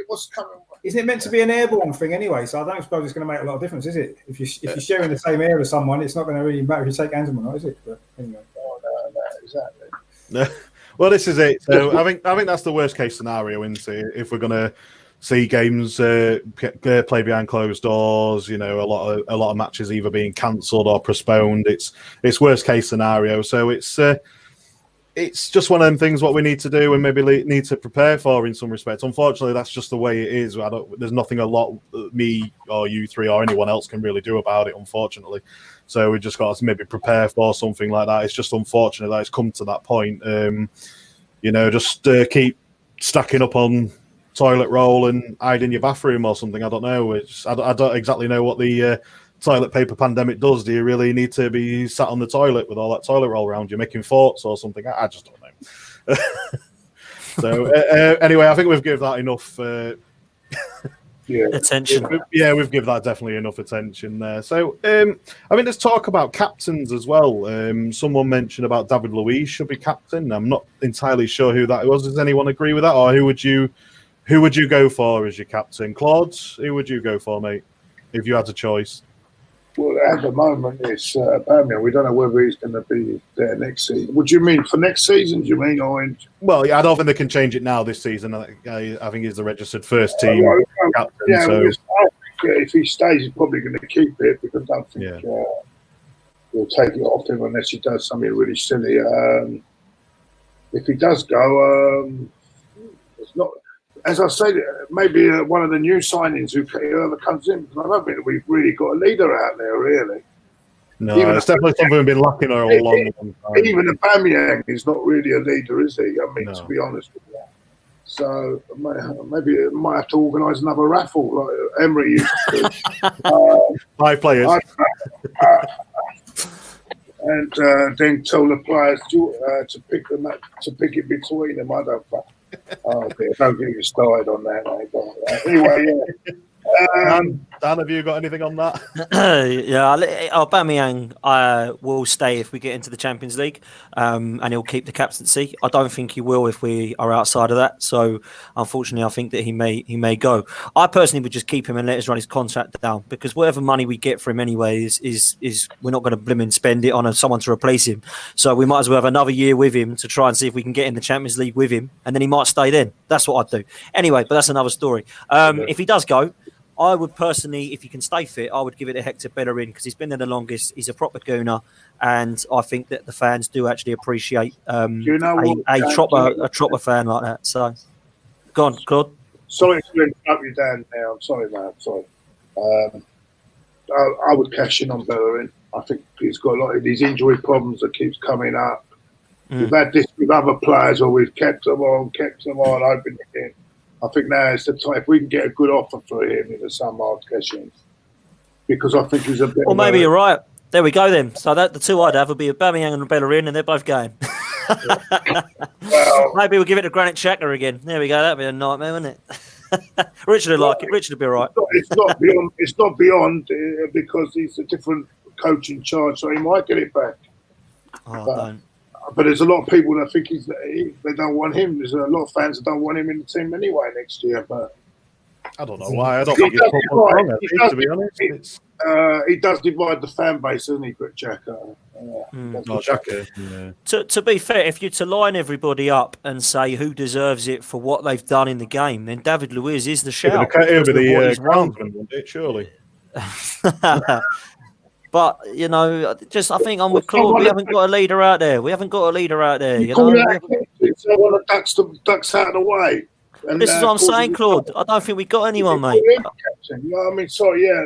What's coming? Isn't it meant to be an airborne thing anyway? So I don't suppose it's going to make a lot of difference, is it? If you're sharing the same air as someone, it's not going to really matter if you shake hands with them or not, is it? But anyway. No, exactly. Well, this is it. So I think that's the worst case scenario, isn't it? If we're going to see games play behind closed doors, you know, a lot of matches either being cancelled or postponed. It's worst case scenario. So it's just one of them things what we need to do and maybe need to prepare for in some respects. Unfortunately, that's just the way it is. There's nothing a lot me or you three or anyone else can really do about it, unfortunately. So we just got to maybe prepare for something like that. It's just unfortunate that it's come to that point. You know, just keep stacking up on toilet roll and hide in your bathroom or something. I don't know. I don't exactly know what the toilet paper pandemic does. Do you really need to be sat on the toilet with all that toilet roll around you making forts or something? I just don't know. So anyway, I think we've given that enough attention. We've given that definitely enough attention there. So I mean, let's talk about captains as well. Someone mentioned about David Luiz should be captain. I'm not entirely sure who that was. Does anyone agree with that, or who would you go for as your captain? Claude, who would you go for, mate, if you had a choice? Well, at the moment it's Aubameyang. We don't know whether he's going to be there next season. What do you mean for next season? Do you mean or in? Well, yeah, I don't think they can change it now this season. I think he's the registered first team captain. Yeah, So if he stays, he's probably going to keep it because I don't think he'll take it off him unless he does something really silly. If he does go, it's not. As I said, maybe one of the new signings whoever comes in. I don't think we've really got a leader out there, really. no, it's definitely something we've been lacking a long time. Even Aubameyang is not really a leader, is he? I mean, No. to be honest with you. So maybe it might have to organise another raffle like Emery used to. 5 players. And then tell the players to pick it between them. I don't. Oh dear, don't get you started on that. Mate. Anyway, yeah. Dan, have you got anything on that? Aubameyang will stay if we get into the Champions League, and he'll keep the captaincy. I don't think he will if we are outside of that. So, unfortunately, I think that he may go. I personally would just keep him and let us run his contract down because whatever money we get for him anyway is we're not going to blimmin' spend it on someone to replace him. So we might as well have another year with him to try and see if we can get in the Champions League with him, and then he might stay then. That's what I'd do. Anyway, but that's another story. If he does go, I would personally, if he can stay fit, I would give it to Hector Bellerin because he's been there the longest. He's a proper gooner, and I think that the fans do actually appreciate a Tropper fan like that. So, go on, Claude. Sorry to interrupt you, Dan. Now, I'm sorry, man. I'm sorry. I would cash in on Bellerin. I think he's got a lot of these injury problems that keeps coming up. We've had this with other players where we've kept them on, open again. I think now is the time. If we can get a good offer for him in the summer, I'll cash in. Because I think he's a bit. Well, maybe you're right. There we go then. So the two I'd have would be Aubameyang and Bellerin, and they're both going. Well, maybe we'll give it to Granit Xhaka again. There we go. That'd be a nightmare, wouldn't it? Richard would like it. Richard would be all right. It's not beyond because he's a different coach in charge, so he might get it back. But there's a lot of people that think they don't want him. There's a lot of fans that don't want him in the team anyway next year. But I don't know why. I don't think it's wrong, to be honest. He does divide the fan base, doesn't he, Xhaka? Xhaka. To be fair, if you're to line everybody up and say who deserves it for what they've done in the game, then David Luiz is the shout. It'll be the groundsman, wouldn't it? Surely. But, you know, I think I'm with Claude. We haven't got a leader out there. You know? It's one that ducks out of the way. And, this is what I'm saying, Claude. I don't think we got anyone, mate. You know what I mean? Sorry, yeah,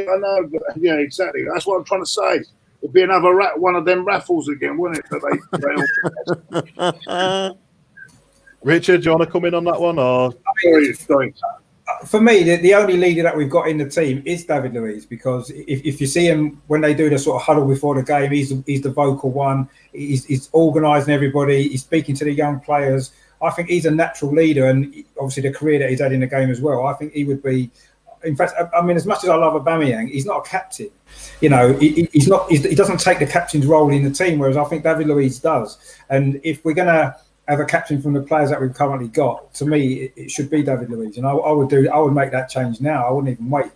I know. Yeah, exactly. That's what I'm trying to say. It'd be another one of them raffles again, wouldn't it? Richard, do you want to come in on that one? Or sorry. For me, the only leader that we've got in the team is David Luiz because if you see him when they do the sort of huddle before the game, he's the vocal one. He's organising everybody. He's speaking to the young players. I think he's a natural leader, and obviously the career that he's had in the game as well. I think he would be. In fact, I mean, as much as I love Aubameyang, he's not a captain. You know, he's not. He doesn't take the captain's role in the team, whereas I think David Luiz does. And if we're gonna have a captain from the players that we've currently got, to me, it should be David Luiz. And I would make that change now. I wouldn't even wait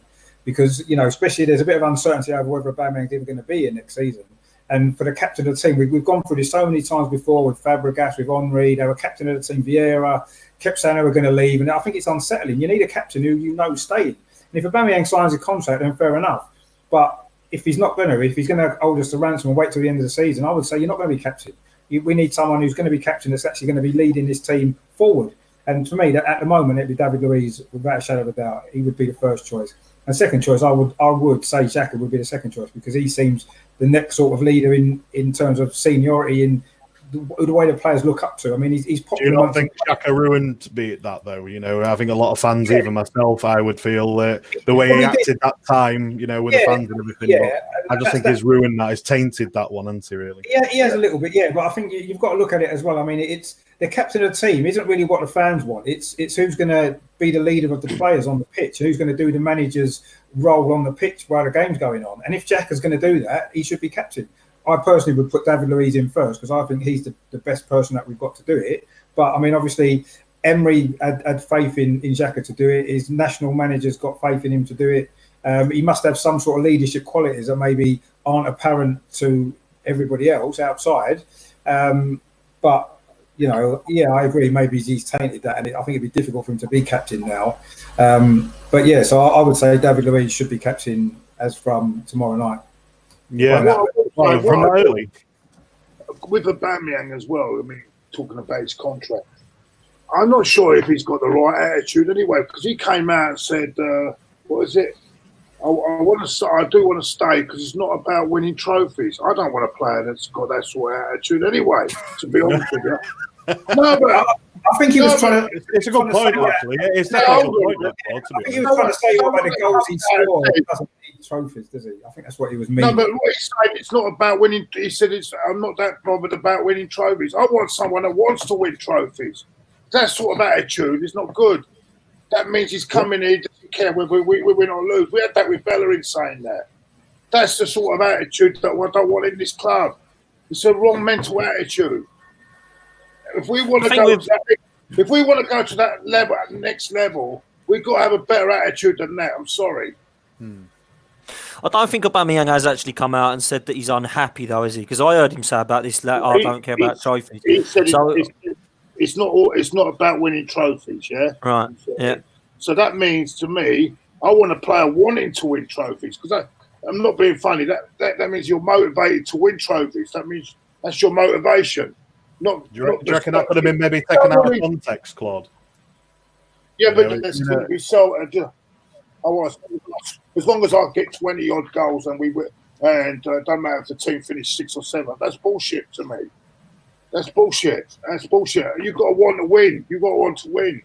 because, you know, especially there's a bit of uncertainty over whether Aubameyang's even going to be here next season. And for the captain of the team, we've gone through this so many times before with Fabregas, with Henry. They were captain of the team, Vieira, kept saying they were going to leave. And I think it's unsettling. You need a captain who you know is staying. And if Aubameyang signs a contract, then fair enough. But if he's not going to, if he's going to hold us to ransom and wait till the end of the season, I would say you're not going to be captain. We need someone who's going to be captain that's actually going to be leading this team forward. And for me, at the moment, it'd be David Luiz without a shadow of a doubt. He would be the first choice. And second choice, I would say Xhaka would be the second choice because he seems the next sort of leader in terms of seniority in the way the players look up to. I mean, he's popular. Do you not think Xhaka ruined that though? You know, having a lot of fans, even myself, I would feel the way he acted that time, you know, with the fans and everything. Yeah, I just think he's ruined that. He's tainted that one, hasn't he? Really? Yeah, he has a little bit. Yeah, but I think you've got to look at it as well. I mean, it's the captain of the team isn't really what the fans want. It's who's going to be the leader of the players on the pitch, who's going to do the manager's role on the pitch while the game's going on. And if Xhaka's going to do that, he should be captain. I personally would put David Luiz in first because I think he's the best person that we've got to do it. But, I mean, obviously, Emery had faith in Xhaka to do it. His national manager's got faith in him to do it. He must have some sort of leadership qualities that maybe aren't apparent to everybody else outside. But I agree. Maybe he's tainted that, and I think it'd be difficult for him to be captain now. But yeah, so I would say David Luiz should be captain as from tomorrow night. Yeah, from early. With Aubameyang as well. I mean, talking about his contract, I'm not sure if he's got the right attitude anyway, because he came out and said, "What is it? I want to. I do want to stay because it's not about winning trophies. I don't want a player that's got that sort of attitude anyway." To be honest with you, no, but I think he was trying to. It's a good point, actually. It's definitely a good point. I think he was trying to say by the goals he scored, he doesn't need trophies, does he? I think that's what he was meaning. No, but what he's saying, it's not about winning. He said, "I'm not that bothered about winning trophies. I want someone that wants to win trophies." That sort of attitude is not good. That means he's coming here, doesn't care whether we win or lose. We had that with Bellerin saying that. That's the sort of attitude that I don't want in this club. It's a wrong mental attitude. If we want to go to that level, next level, we've got to have a better attitude than that. I'm sorry. I don't think Aubameyang has actually come out and said that he's unhappy, though, is he? Because I heard him say about this, I don't care about trophies. He said it's not about winning trophies, yeah? Right, yeah. So that means to me, I want a player wanting to win trophies, because I'm not being funny. That means you're motivated to win trophies. That means that's your motivation. Do you reckon that could have been maybe taken out of context, Claude? Yeah, but that's going to be so. As long as I get 20 odd goals and it don't matter if the team finished 6 or 7. That's bullshit to me. That's bullshit. You've got to want to win. You've got to want to win.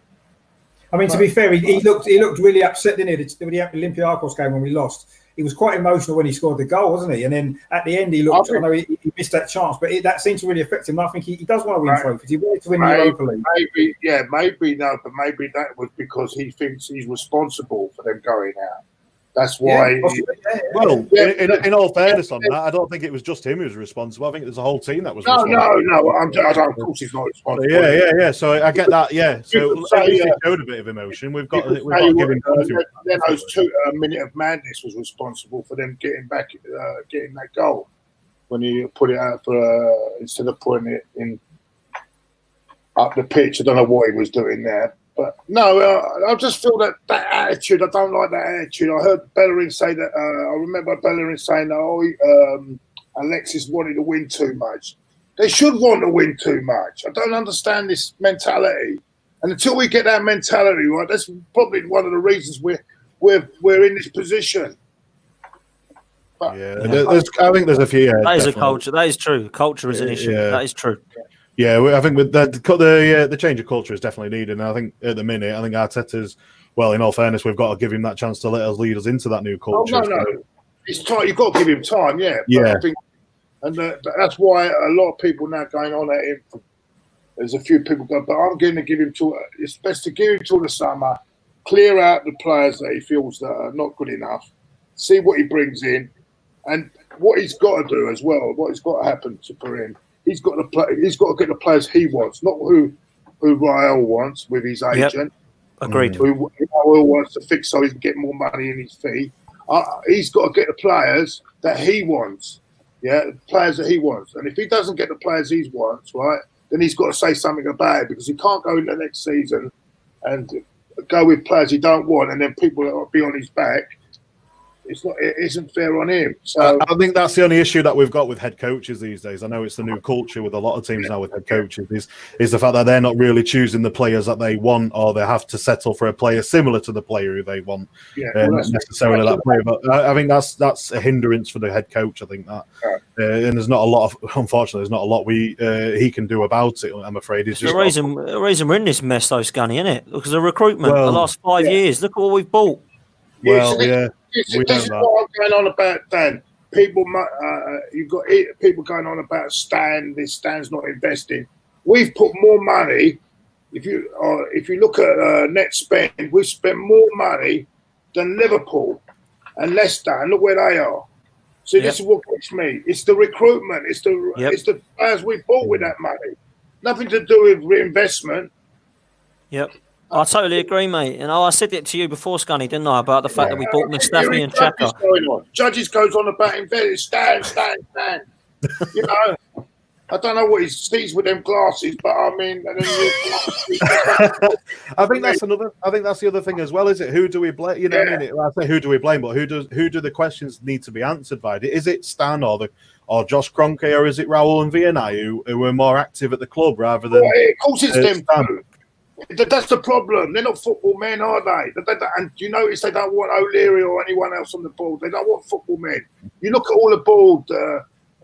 I mean, to be fair, he looked really upset, didn't he? The Olympiacos game when we lost. He was quite emotional when he scored the goal, wasn't he? And then at the end, he looked. I know he missed that chance, but that seemed to really affect him. I think he does want to win trophies. He wanted to win the Europa League. Maybe that was because he thinks he's responsible for them going out. That's why. In all fairness on that, I don't think it was just him who was responsible. I think there's a whole team that was responsible. No. Of course, he's not responsible. Yeah. So I get that. Yeah. So he showed a bit of emotion. We've got to give him. Then those 2 minute of madness was responsible for them getting that goal when he put it out for instead of putting it in up the pitch. I don't know what he was doing there. But no, I just feel that attitude. I don't like that attitude. I heard Bellerin say that. I remember Bellerin saying that Alexis wanted to win too much. They should want to win too much. I don't understand this mentality. And until we get that mentality right, that's probably one of the reasons we're in this position. But, I think there's a few. That is a culture. That is true. Culture is an issue. Yeah. That is true. Yeah, I think with the change of culture is definitely needed. And I think at the minute, Arteta's, well, in all fairness, we've got to give him that chance to let us lead us into that new culture. No. It's time. You've got to give him time, yeah. Yeah. I think, and that's why a lot of people now going on at him. There's a few people going, but I'm going to give him it's best to give him till the summer, clear out the players that he feels that are not good enough, see what he brings in, and what he's got to do as well, what has got to happen for him. He's got to play. He's got to get the players he wants, not who Raul wants with his agent. Yep. Agreed. Who Raul wants to fix so he can get more money in his fee. He's got to get the players that he wants. Yeah, the players that he wants. And if he doesn't get the players he wants, right, then he's got to say something about it, because he can't go into the next season and go with players he don't want, and then people will be on his back. It isn't fair on him. So I think that's the only issue that we've got with head coaches these days. I know it's the new culture with a lot of teams now with head coaches is the fact that they're not really choosing the players that they want, or they have to settle for a player similar to the player who they want, necessarily that player. But I think that's a hindrance for the head coach. I think that, and there's not a lot of, unfortunately, there's not a lot he can do about it. I'm afraid it's just the reason we're in this mess, though, Scunny, isn't it? Because of recruitment, the last 5 years. Look at what we've bought. This is what I'm going on about, Dan. You've got people going on about Stan's not investing. We've put more money. If you look at net spend, we've spent more money than Liverpool and Leicester, and look where they are. See, this is what gets me. It's the recruitment. It's the players we bought with that money. Nothing to do with reinvestment. Yep. I totally agree, mate. You know, I said it to you before, Scunny, didn't I, about the fact that we bought Mustafi and Xhaka. Judges goes on about him, stand. You know, I don't know what he sees with them glasses, but I mean, I think that's the other thing as well, is it? Who do we blame? You know what I mean? I say who do we blame, but who do the questions need to be answered by? Is it Stan or Josh Kroenke, or is it Raul and Vianney who were more active at the club rather than? Well, of course, it's them. Stan. That's the problem. They're not football men, are they? And you notice they don't want O'Leary or anyone else on the board. They don't want football men. You look at all the board,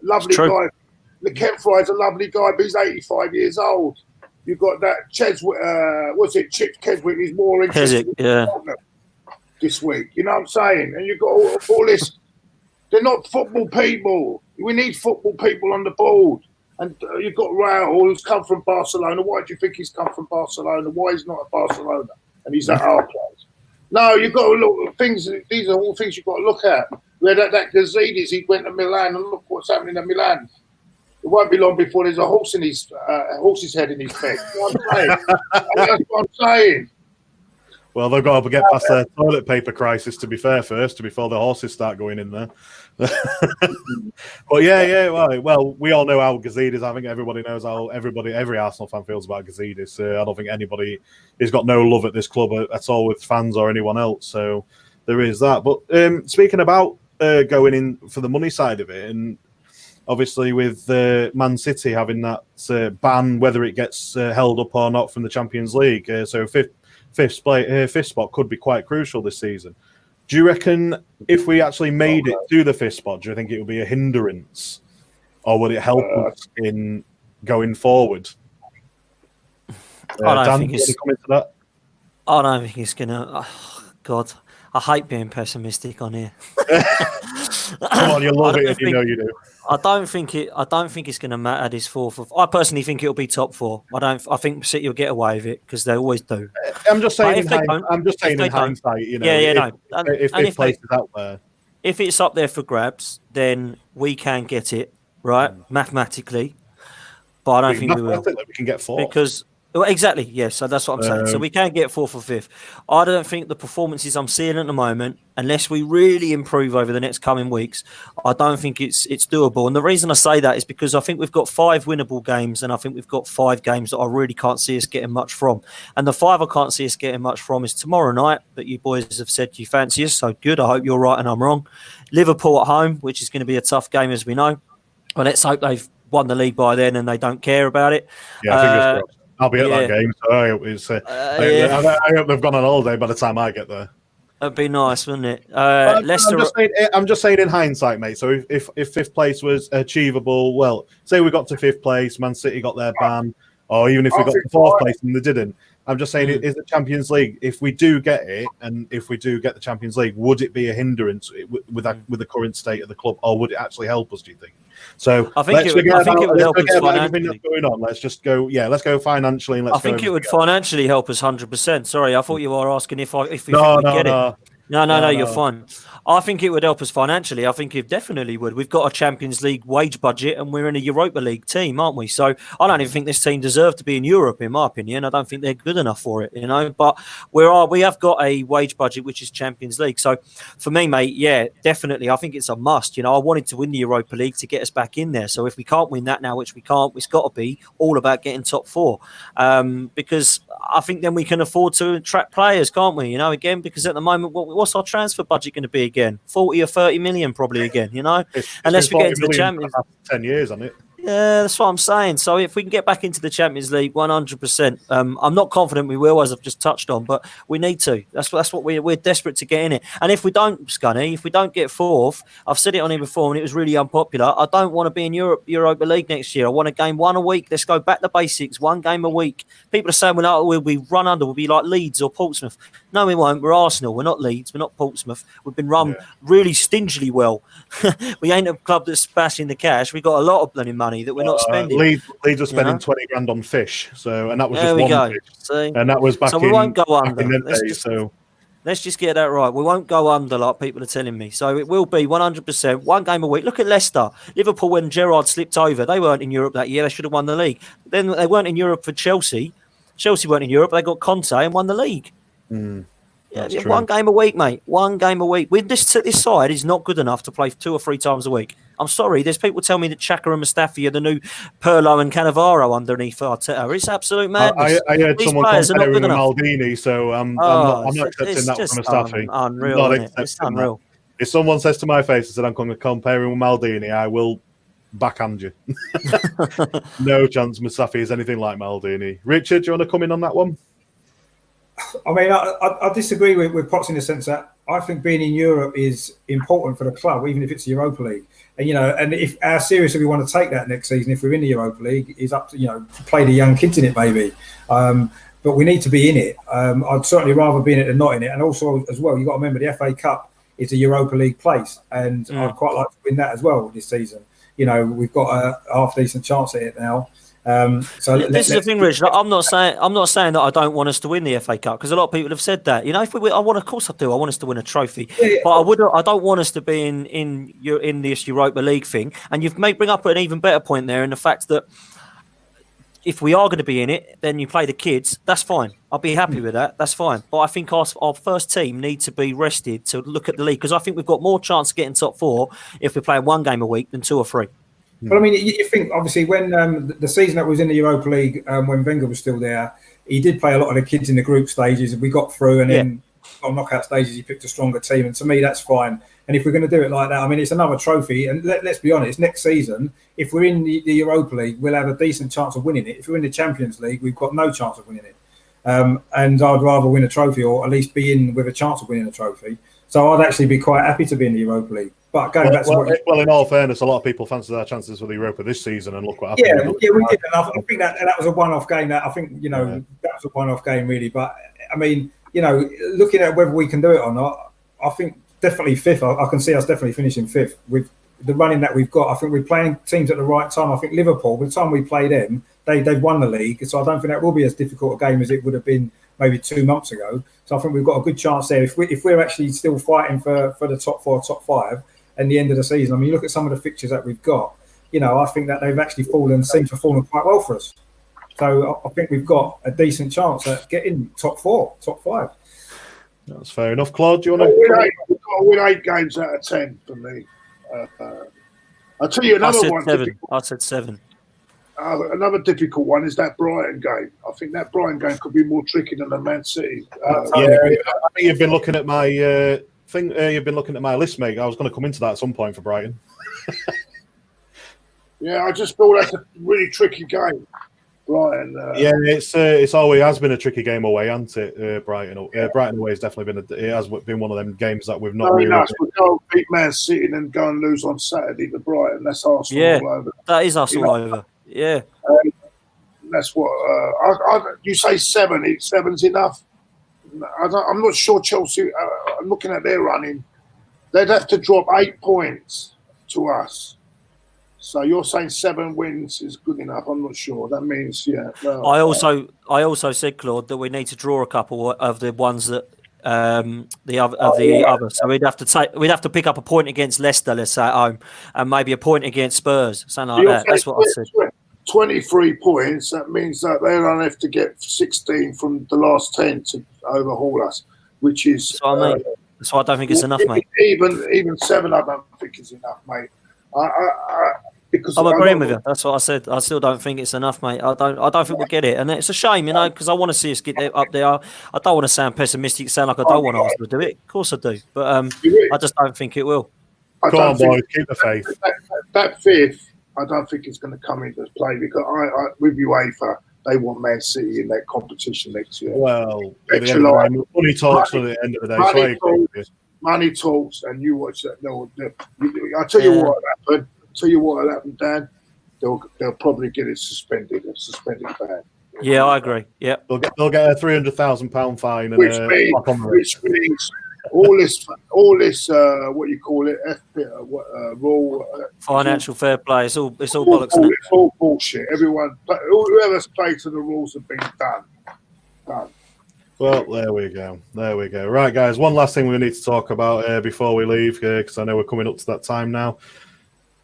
lovely guy. McKenfry's a lovely guy, but he's 85 years old. You've got that Cheswick, Chip Keswick is more interested this week. You know what I'm saying? And you've got all this. They're not football people. We need football people on the board. And you've got Raul, who's come from Barcelona. Why do you think he's come from Barcelona? Why he's not at Barcelona? And he's at our place. No, you've got to look at things. These are all things you've got to look at. We had that Gazidis, he went to Milan, and look what's happening at Milan. It won't be long before there's a horse's head in his bed. You know what I'm saying? That's what I'm saying. Well, they've got to get past their toilet paper crisis, to be fair, first, before the horses start going in there. But well, we all know how Gazidis. I think everybody knows how every Arsenal fan feels about Gazidis. I don't think he's got no love at this club at all with fans or anyone else. So there is that. But speaking about going in for the money side of it, and obviously with Man City having that ban, whether it gets held up or not from the Champions League, so fifth spot could be quite crucial this season. Do you reckon if we actually made it to the fifth spot, do you think it would be a hindrance, or would it help us in going forward? I don't Dan, think it's. comment to that? I don't think it's gonna. Oh, God, I hate being pessimistic on here. Come on, you love it, if you know you do. I don't think it's going to matter this fourth. I personally think it'll be top four. I think City will get away with it because they always do. I'm just saying. In hindsight, you know. If this place is out there, if it's up there for grabs, then we can get it right mathematically. But I don't think we will. That we can get fourth because. Well, exactly, yes. So that's what I'm saying. So we can get fourth or fifth. I don't think the performances I'm seeing at the moment, unless we really improve over the next coming weeks, I don't think it's doable. And the reason I say that is because I think we've got 5 winnable games, and I think we've got 5 games that I really can't see us getting much from. And the 5 I can't see us getting much from is tomorrow night, that you boys have said you fancy us. So good. I hope you're right and I'm wrong. Liverpool at home, which is going to be a tough game, as we know. Well, let's hope they've won the league by then and they don't care about it. Yeah, fingers crossed. I'll be at that game, so I hope they've gone on holiday by the time I get there. That'd be nice, wouldn't it? Leicester. I'm just saying in hindsight, mate. So if fifth place was achievable, well, say we got to fifth place, Man City got their ban, or even if we got to fourth place and they didn't. I'm just saying, is the Champions League, if we do get it, and if we do get the Champions League, would it be a hindrance with the current state of the club, or would it actually help us, do you think? So I think it would help us financially. That's going on. Let's just go. Yeah, let's go financially. And I think it would financially help us 100%. Sorry, I thought you were asking if we get it. No, you're fine. I think it would help us financially. I think it definitely would. We've got a Champions League wage budget and we're in a Europa League team, aren't we? So I don't even think this team deserves to be in Europe, in my opinion. I don't think they're good enough for it, But we have got a wage budget which is Champions League. So for me, mate, yeah, definitely. I think it's a must. I wanted to win the Europa League to get us back in there. So if we can't win that now, which we can't, it's got to be all about getting top 4. Because I think then we can afford to attract players, can't we? Again, because at the moment, what's our transfer budget going to be again? 40 or 30 million probably again, unless we get into the Champions. 10 years on it. Yeah, that's what I'm saying. So if we can get back into the Champions League, 100%. I'm not confident we will, as I've just touched on, but we need to. That's what we're desperate to get in it. And if we don't, Scunny, if we don't get fourth, I've said it on here before, and it was really unpopular. I don't want to be in Europa League next year. I want a game 1 a week. Let's go back to basics. 1 game a week. People are saying we'll be run under. We'll be like Leeds or Portsmouth. No, we won't. We're Arsenal. We're not Leeds. We're not Portsmouth. We've been run really stingily well. We ain't a club that's smashing the cash. We got a lot of bloody money that we're not spending. Leeds are spending 20 grand on fish, and that was just one fish. See? And that was back. So we won't go under. Let's just get that right. We won't go under like people are telling me. So it will be 100%, 1 game a week. Look at Leicester, Liverpool. When Gerrard slipped over, they weren't in Europe that year. They should have won the league. Then they weren't in Europe for Chelsea. Chelsea weren't in Europe. They got Conte and won the league. That's Yeah, true. one game a week, mate. One game a week. With this side is not good enough to play 2 or 3 times a week. I'm sorry. There's people tell me that Xhaka and Mustafi are the new Pirlo and Cannavaro underneath Arteta. It's absolute madness. I heard These someone players are not comparing good with enough. Maldini, so I'm Oh, not it's accepting that just from Mustafi. unreal, I'm not isn't it? It's accepting that. unreal. If someone says to my face, I said I'm going to compare him with Maldini, I will backhand you. No chance Mustafi is anything like Maldini. Richard, do you want to come in on that one? I mean, I disagree with Potts in the sense that I think being in Europe is important for the club, even if it's the Europa League. And, and if how seriously we want to take that next season, if we're in the Europa League, is up to, to play the young kids in it, maybe. But we need to be in it. I'd certainly rather be in it than not in it. And also, as well, you've got to remember the FA Cup is a Europa League place. And I'd quite like to win that as well this season. We've got a half-decent chance at it now. So this is the thing, Rich. I'm not saying that I don't want us to win the FA Cup, because a lot of people have said that. If we, of course I do. I want us to win a trophy, but I don't want us to be in this Europa League thing. And you've bring up an even better point there in the fact that if we are going to be in it, then you play the kids. That's fine. I'll be happy with that. That's fine. But I think our first team needs to be rested to look at the league, because I think we've got more chance of getting top 4 if we're playing 1 game a week than 2 or 3. But I mean, you think obviously when the season that was in the Europa League, when Wenger was still there, he did play a lot of the kids in the group stages. We got through, and then on knockout stages, he picked a stronger team. And to me, that's fine. And if we're going to do it like that, I mean, it's another trophy. And let's be honest, next season, if we're in the Europa League, we'll have a decent chance of winning it. If we're in the Champions League, we've got no chance of winning it. And I'd rather win a trophy, or at least be in with a chance of winning a trophy. So I'd actually be quite happy to be in the Europa League. But going back to in all fairness, a lot of people fancy their chances for the Europa this season, and look what happened. Yeah, we did. And I think that was a one-off game. That I think that was a one-off game, really. But I mean, looking at whether we can do it or not, I think definitely 5th. I can see us definitely finishing 5th with the running that we've got. I think we're playing teams at the right time. I think Liverpool, by the time we play them, they've won the league, so I don't think that will be as difficult a game as it would have been maybe 2 months ago. So I think we've got a good chance there. If we're actually still fighting for the top 4, top 5. And the end of the season, I mean, you look at some of the fixtures that we've got. I think that they've actually seem to have fallen quite well for us. So I think we've got a decent chance at getting top 4, top 5. That's fair enough. Claude, do you want to? We've got to win 8 games out of 10 for me. I'll tell you another one. 7. I said 7. Another difficult one is that Brighton game. I think that Brighton game could be more tricky than the Man City. I think you've been looking at my. You've been looking at my list, mate. I was going to come into that at some point for Brighton. Yeah, I just feel that's a really tricky game, Brighton. It's always has been a tricky game away, hasn't it? Brighton away has definitely been one of them games that we've not. Very nice. We go beat Man City and then go and lose on Saturday to Brighton. That's Arsenal all over. That is us all over. Yeah. That's what you say. 7. 7's enough. I'm not sure Chelsea. I'm looking at their running. They'd have to drop 8 points to us. So you're saying 7 wins is good enough? I'm not sure. That means I also said, Claude, that we need to draw a couple of the ones that the other. So we'd have to pick up a point against Leicester, let's say at home, and maybe a point against Spurs, something like that. That's what I said. 23 points. That means that they'll only have to get 16 from the last 10 to overhaul us, which is. That's what I mean. That's why I don't think it's enough, mate. Even 7, I don't think is enough, mate. Because I'm agreeing with you. That's what I said. I still don't think it's enough, mate. I don't think we'll get it, and it's a shame, because I want to see us get up there. I don't want to sound pessimistic, sound like I don't want Arsenal to do it. Of course I do, but I just don't think it will. Come on, boys, keep the faith. That 5th, I don't think it's going to come into play, because I with UEFA, they want Man City in that competition next year. Well, money talks at the end of the day. Money talks, and you watch that. I'll tell you what happened. What'll happen, Dan. They'll probably get it suspended. A suspended ban. Yeah, I agree. Yeah, they'll get a £300,000 fine, which means all this what you call it, rule, financial fair play. It's all bollocks. It's all bullshit. Whoever's played to the rules have been done. Well, there we go. Right, guys, one last thing we need to talk about before we leave, because I know we're coming up to that time now.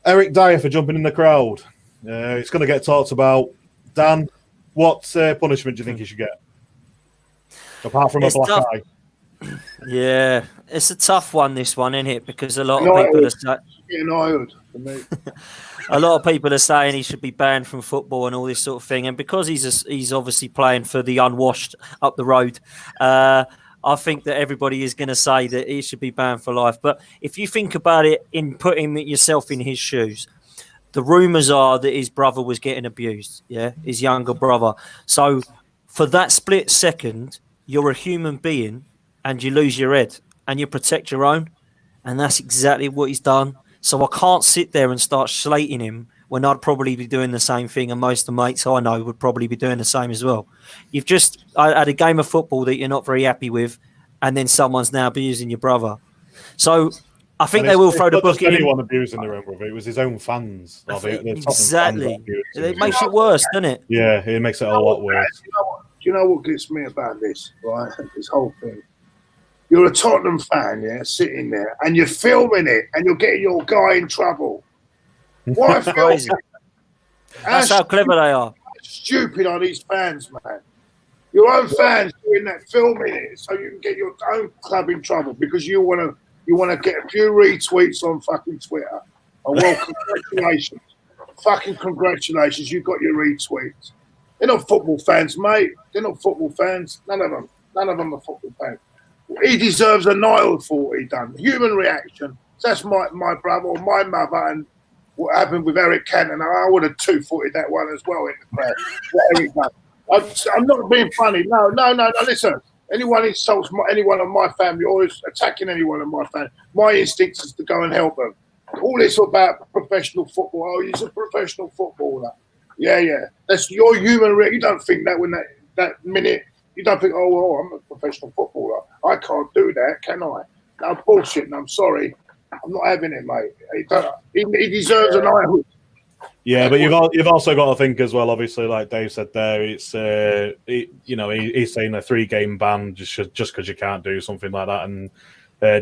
Eric Dyer for jumping in the crowd. It's going to get talked about. Dan, What punishment do you think he should get? Apart from a It's black tough. eye. Yeah, it's a tough one, this one, isn't it? Because a lot of United. people are saying. United for me. A lot of people are saying he should be banned from football and all this sort of thing. And because he's obviously playing for the unwashed up the road, I think that everybody is going to say that he should be banned for life. But if you think about it, in putting yourself in his shoes, the rumours are that his brother was getting abused, his younger brother. So for that split second, you're a human being and you lose your head and you protect your own. And that's exactly what he's done. So I can't sit there and start slating him when I'd probably be doing the same thing, and most of the mates I know would probably be doing the same as well. You've just had a game of football that you're not very happy with, and then someone's now abusing your brother. So I think they will throw the book in. Anyone abusing their own brother. It was his own fans. Exactly. It makes it worse, doesn't it? Yeah, it makes it a lot worse. Do you know what gets me about this, right? This whole thing. You're a Tottenham fan, sitting there, and you're filming it, and you're getting your guy in trouble. Why film Crazy. it? That's how clever they are. Stupid are these fans, man. Your own fans doing that, filming it, so you can get your own club in trouble because you want to get a few retweets on fucking Twitter. Oh, well, congratulations. Fucking congratulations, you got your retweets. They're not football fans, mate. They're not football fans. None of them are football fans. He deserves a knighthood for what he done. Human reaction. That's my brother or my mother, and what happened with Eric Cantona. I would have two-footed that one as well in the crowd. What Eric done. I'm not being funny. No. Listen, anyone insults anyone of my family or is attacking anyone of my family, my instinct is to go and help them. All this about professional football. Oh, he's a professional footballer. Yeah. That's your human reaction. You don't think that when that minute. You don't think, oh, well, I'm a professional footballer. I can't do that, can I? No, bullshit. And I'm sorry. I'm not having it, mate. He deserves a knighthood. Yeah, but you've also got to think as well. Obviously, like Dave said there, it's he's saying a 3-game ban just because you can't do something like that. And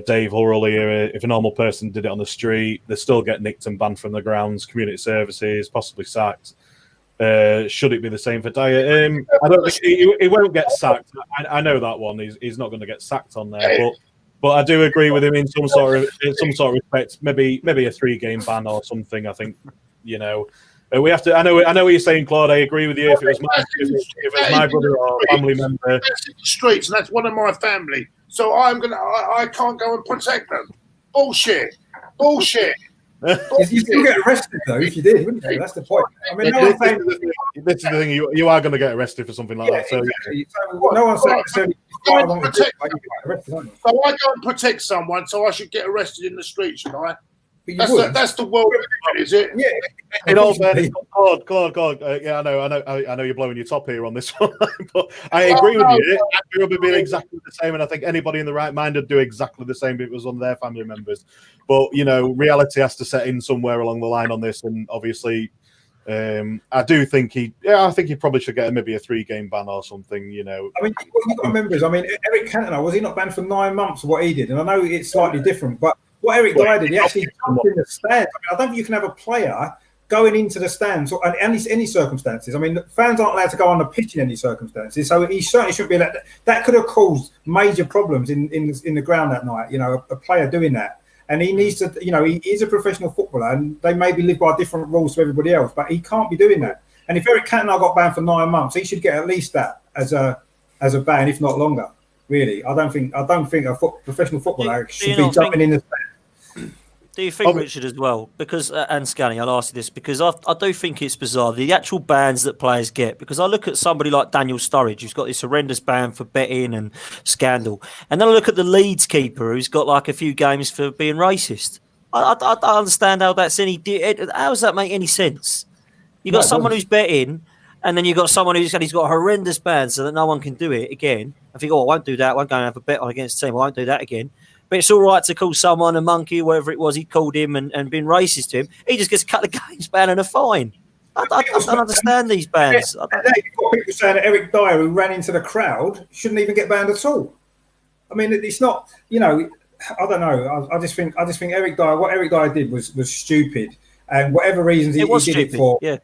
Dave Hurrell here, if a normal person did it on the street, they still get nicked and banned from the grounds, community services, possibly sacked. Should it be the same for Dyer? I don't think he won't get sacked. I know that one. He's not going to get sacked on there, but I do agree with him in some sort of respect. Maybe a 3-game ban or something. I think we have to. I know what you're saying, Claude. I agree with you. If it was my brother or family member, that's in the streets, and that's one of my family. So I can't go and protect them. Bullshit. You still get arrested though if you did, wouldn't you? That's the point. I mean, this is the thing. You are going to get arrested for something like that. So exactly. No one's saying so I go and protect someone, so I should get arrested in the street, should I? That's the world, is it? Yeah. In all fairness, Claude. Yeah, I know you're blowing your top here on this one, but I agree with you. Andrew would be exactly the same, and I think anybody in the right mind would do exactly the same if it was one of their family members. But reality has to set in somewhere along the line on this, and obviously, I do think he probably should get maybe a 3-game ban or something. I mean, what you've got to remember is, Eric Cantona, was he not banned for 9 months for what he did? And I know it's slightly different, but what Eric Dyer did, he actually jumped in the stands. I don't think you can have a player going into the stands or any circumstances. I mean, fans aren't allowed to go on the pitch in any circumstances, so he certainly shouldn't be allowed. That could have caused major problems in the ground that night. A player doing that, and he needs to. He is a professional footballer, and they maybe live by different rules to everybody else, but he can't be doing that. And if Eric Cantona got banned for 9 months, he should get at least that as a ban, if not longer. Really, I don't think a professional footballer should be jumping in the stands. Do you think, Richard, as well? Because and Scanny, I'll ask you this because I do think it's bizarre the actual bans that players get. Because I look at somebody like Daniel Sturridge, who's got this horrendous ban for betting and scandal, and then I look at the Leeds keeper, who's got like a few games for being racist. I don't understand how that's how does that make any sense? You got someone who's betting, and then you got someone he's got a horrendous ban, so that no one can do it again. I think, I won't do that. I won't go and have a bet on against the team. I won't do that again. But it's all right to call someone a monkey, whatever it was he called him, and been racist to him. He just gets cut the games ban and a fine. I don't understand these bans. You've got people saying that Eric Dyer, who ran into the crowd, shouldn't even get banned at all. I mean, it's not. I don't know. I just think Eric Dyer. What Eric Dyer did was stupid, and whatever reasons he did it for. Yeah.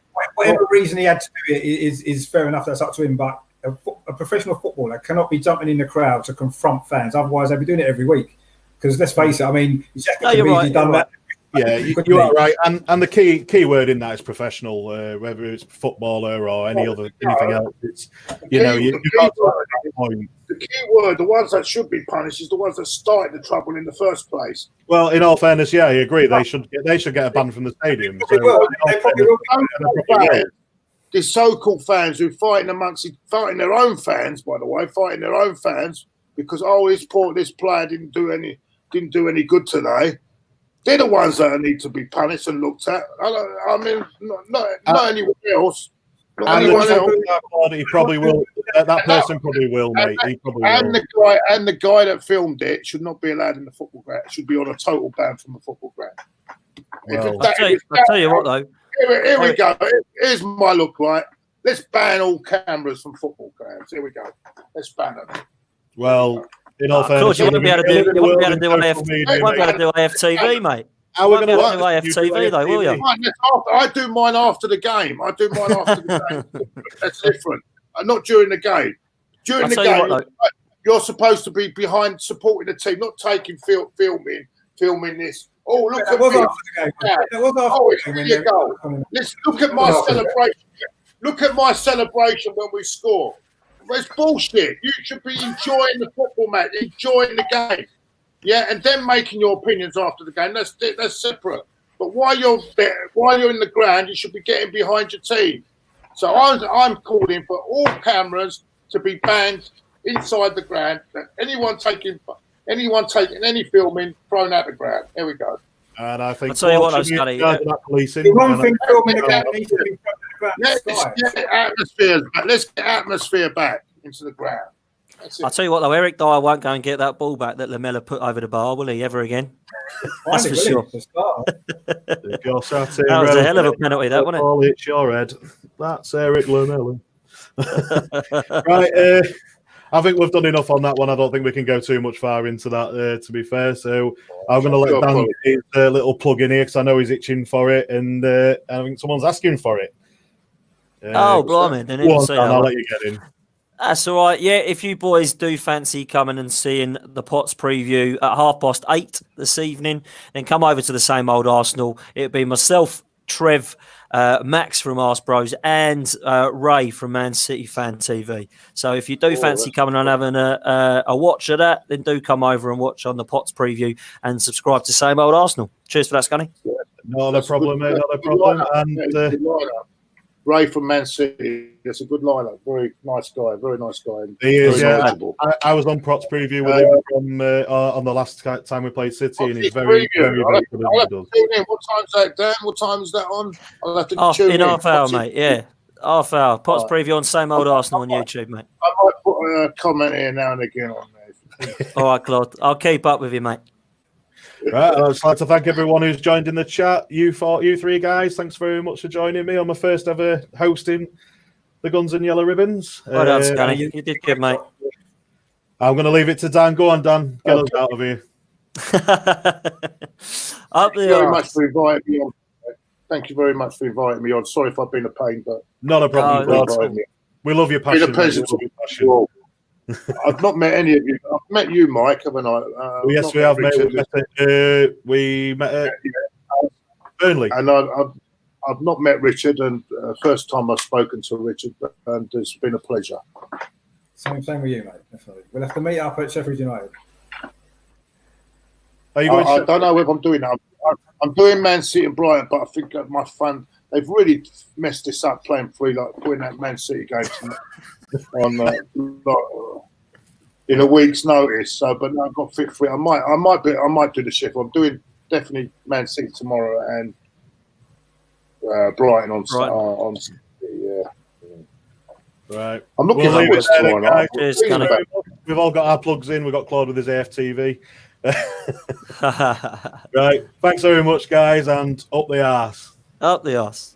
whatever reason he had to do it is fair enough. That's up to him. But a professional footballer cannot be jumping in the crowd to confront fans. Otherwise, they'd be doing it every week. Because let's face it, I mean, Jack could have easily done that. Yeah, you are right, and the key word in that is professional. Whether it's footballer or anything else, it's you can't the key word, the ones that should be punished, is the ones that started the trouble in the first place. Well, in all fairness, yeah, I agree. They should get a ban from the stadium. They probably will. These so-called fans who fighting their own fans, by the way, because this player didn't do any good today. They're the ones that need to be punished and looked at. I mean, not anyone else. Not anyone else. He probably will. That person probably will, mate. He probably will. The guy that filmed it should not be allowed in the football ground. Should be on a total ban from the football ground. Well, I'll tell you what, though. Here we go. Here's my look, right? Let's ban all cameras from football grounds. Here we go. Let's ban them. Well, in all fairness, you wouldn't be able to do AFTV, mate. How are we going to do AFTV, though, will you? I do mine after the game. That's different. Not during the game. During the game, you're supposed to be behind supporting the team, not taking filming this. Oh, look at me. Let's look at my celebration. Look at my celebration when we score. It's bullshit. You should be enjoying the football match, enjoying the game. Yeah, and then making your opinions after the game. That's separate. But while you're in the ground, you should be getting behind your team. So I'm calling for all cameras to be banned inside the ground. Anyone taking any filming thrown out the ground. Here we go. And I think I'll tell you what, Scotty. The one thing filming the ground needs to be thrown out the ground. Let's get atmosphere back into the ground. I'll tell you what, though, Eric Dyer won't go and get that ball back that Lamella put over the bar, will he, ever again? That's for sure. That was a hell of a penalty, that, wasn't it? It's your head. That's Eric Lamella. Right, I think we've done enough on that one. I don't think we can go too much far into that, to be fair. So I'm going to let Dan get his little plug in here because I know he's itching for it, and I think someone's asking for it. Blimey. I'll let you get in. That's all right. Yeah, if you boys do fancy coming and seeing the Pots preview at 8:30 this evening, then come over to the Same Old Arsenal. It'll be myself, Trev, Max from Arse Bros, and Ray from Man City Fan TV. So if you do fancy coming and having a watch of that, then do come over and watch on the Pots preview and subscribe to Same Old Arsenal. Cheers for that, Scunny. Yeah. Not a problem, mate. Not a problem. And Ray from Man City. That's a good lineup. Very nice guy. Very nice guy. He is. Yeah, I was on Prots preview with him from on the last time we played City, and he's very good. What time's that, Dan? What time is that on? I'll have to tune in. Half hour, mate. Yeah, half hour. Pots preview on Same Old Arsenal on YouTube, mate. I might put a comment here now and again on there. All right, Claude. I'll keep up with you, mate. Right, I'd just like to thank everyone who's joined in the chat. You three guys, thanks very much for joining me on my first ever hosting the Guns and Yellow Ribbons. Well done, Scanny. You did good, mate. I'm going to leave it to Dan. Go on, Dan. Get us out of here. Thank you very much for inviting me on. Thank you very much for inviting me on. Sorry if I've been a pain, but not a problem. We love your passion. It's been a pleasure to meet you all. I've not met any of you. I've met you, Mike, haven't I? Yes, we have, mate. We met at Burnley. And I've not met Richard, and first time I've spoken to Richard, and it's been a pleasure. Same with you, mate. Definitely. We'll have to meet up at Sheffield United. Are you going I don't know if I'm doing that. I'm doing Man City and Brighton, but I think that my fun, they've really messed this up playing free, like putting that Man City game on in a week's notice. So, but no, I've got fit for it. I might do the shift. I'm doing definitely Man City tomorrow and Brighton on yeah. Right. I'm looking forward to tomorrow. We've all got our plugs in. We've got Claude with his AFTV. Right. Thanks very much, guys, and up the arse. Up the arse.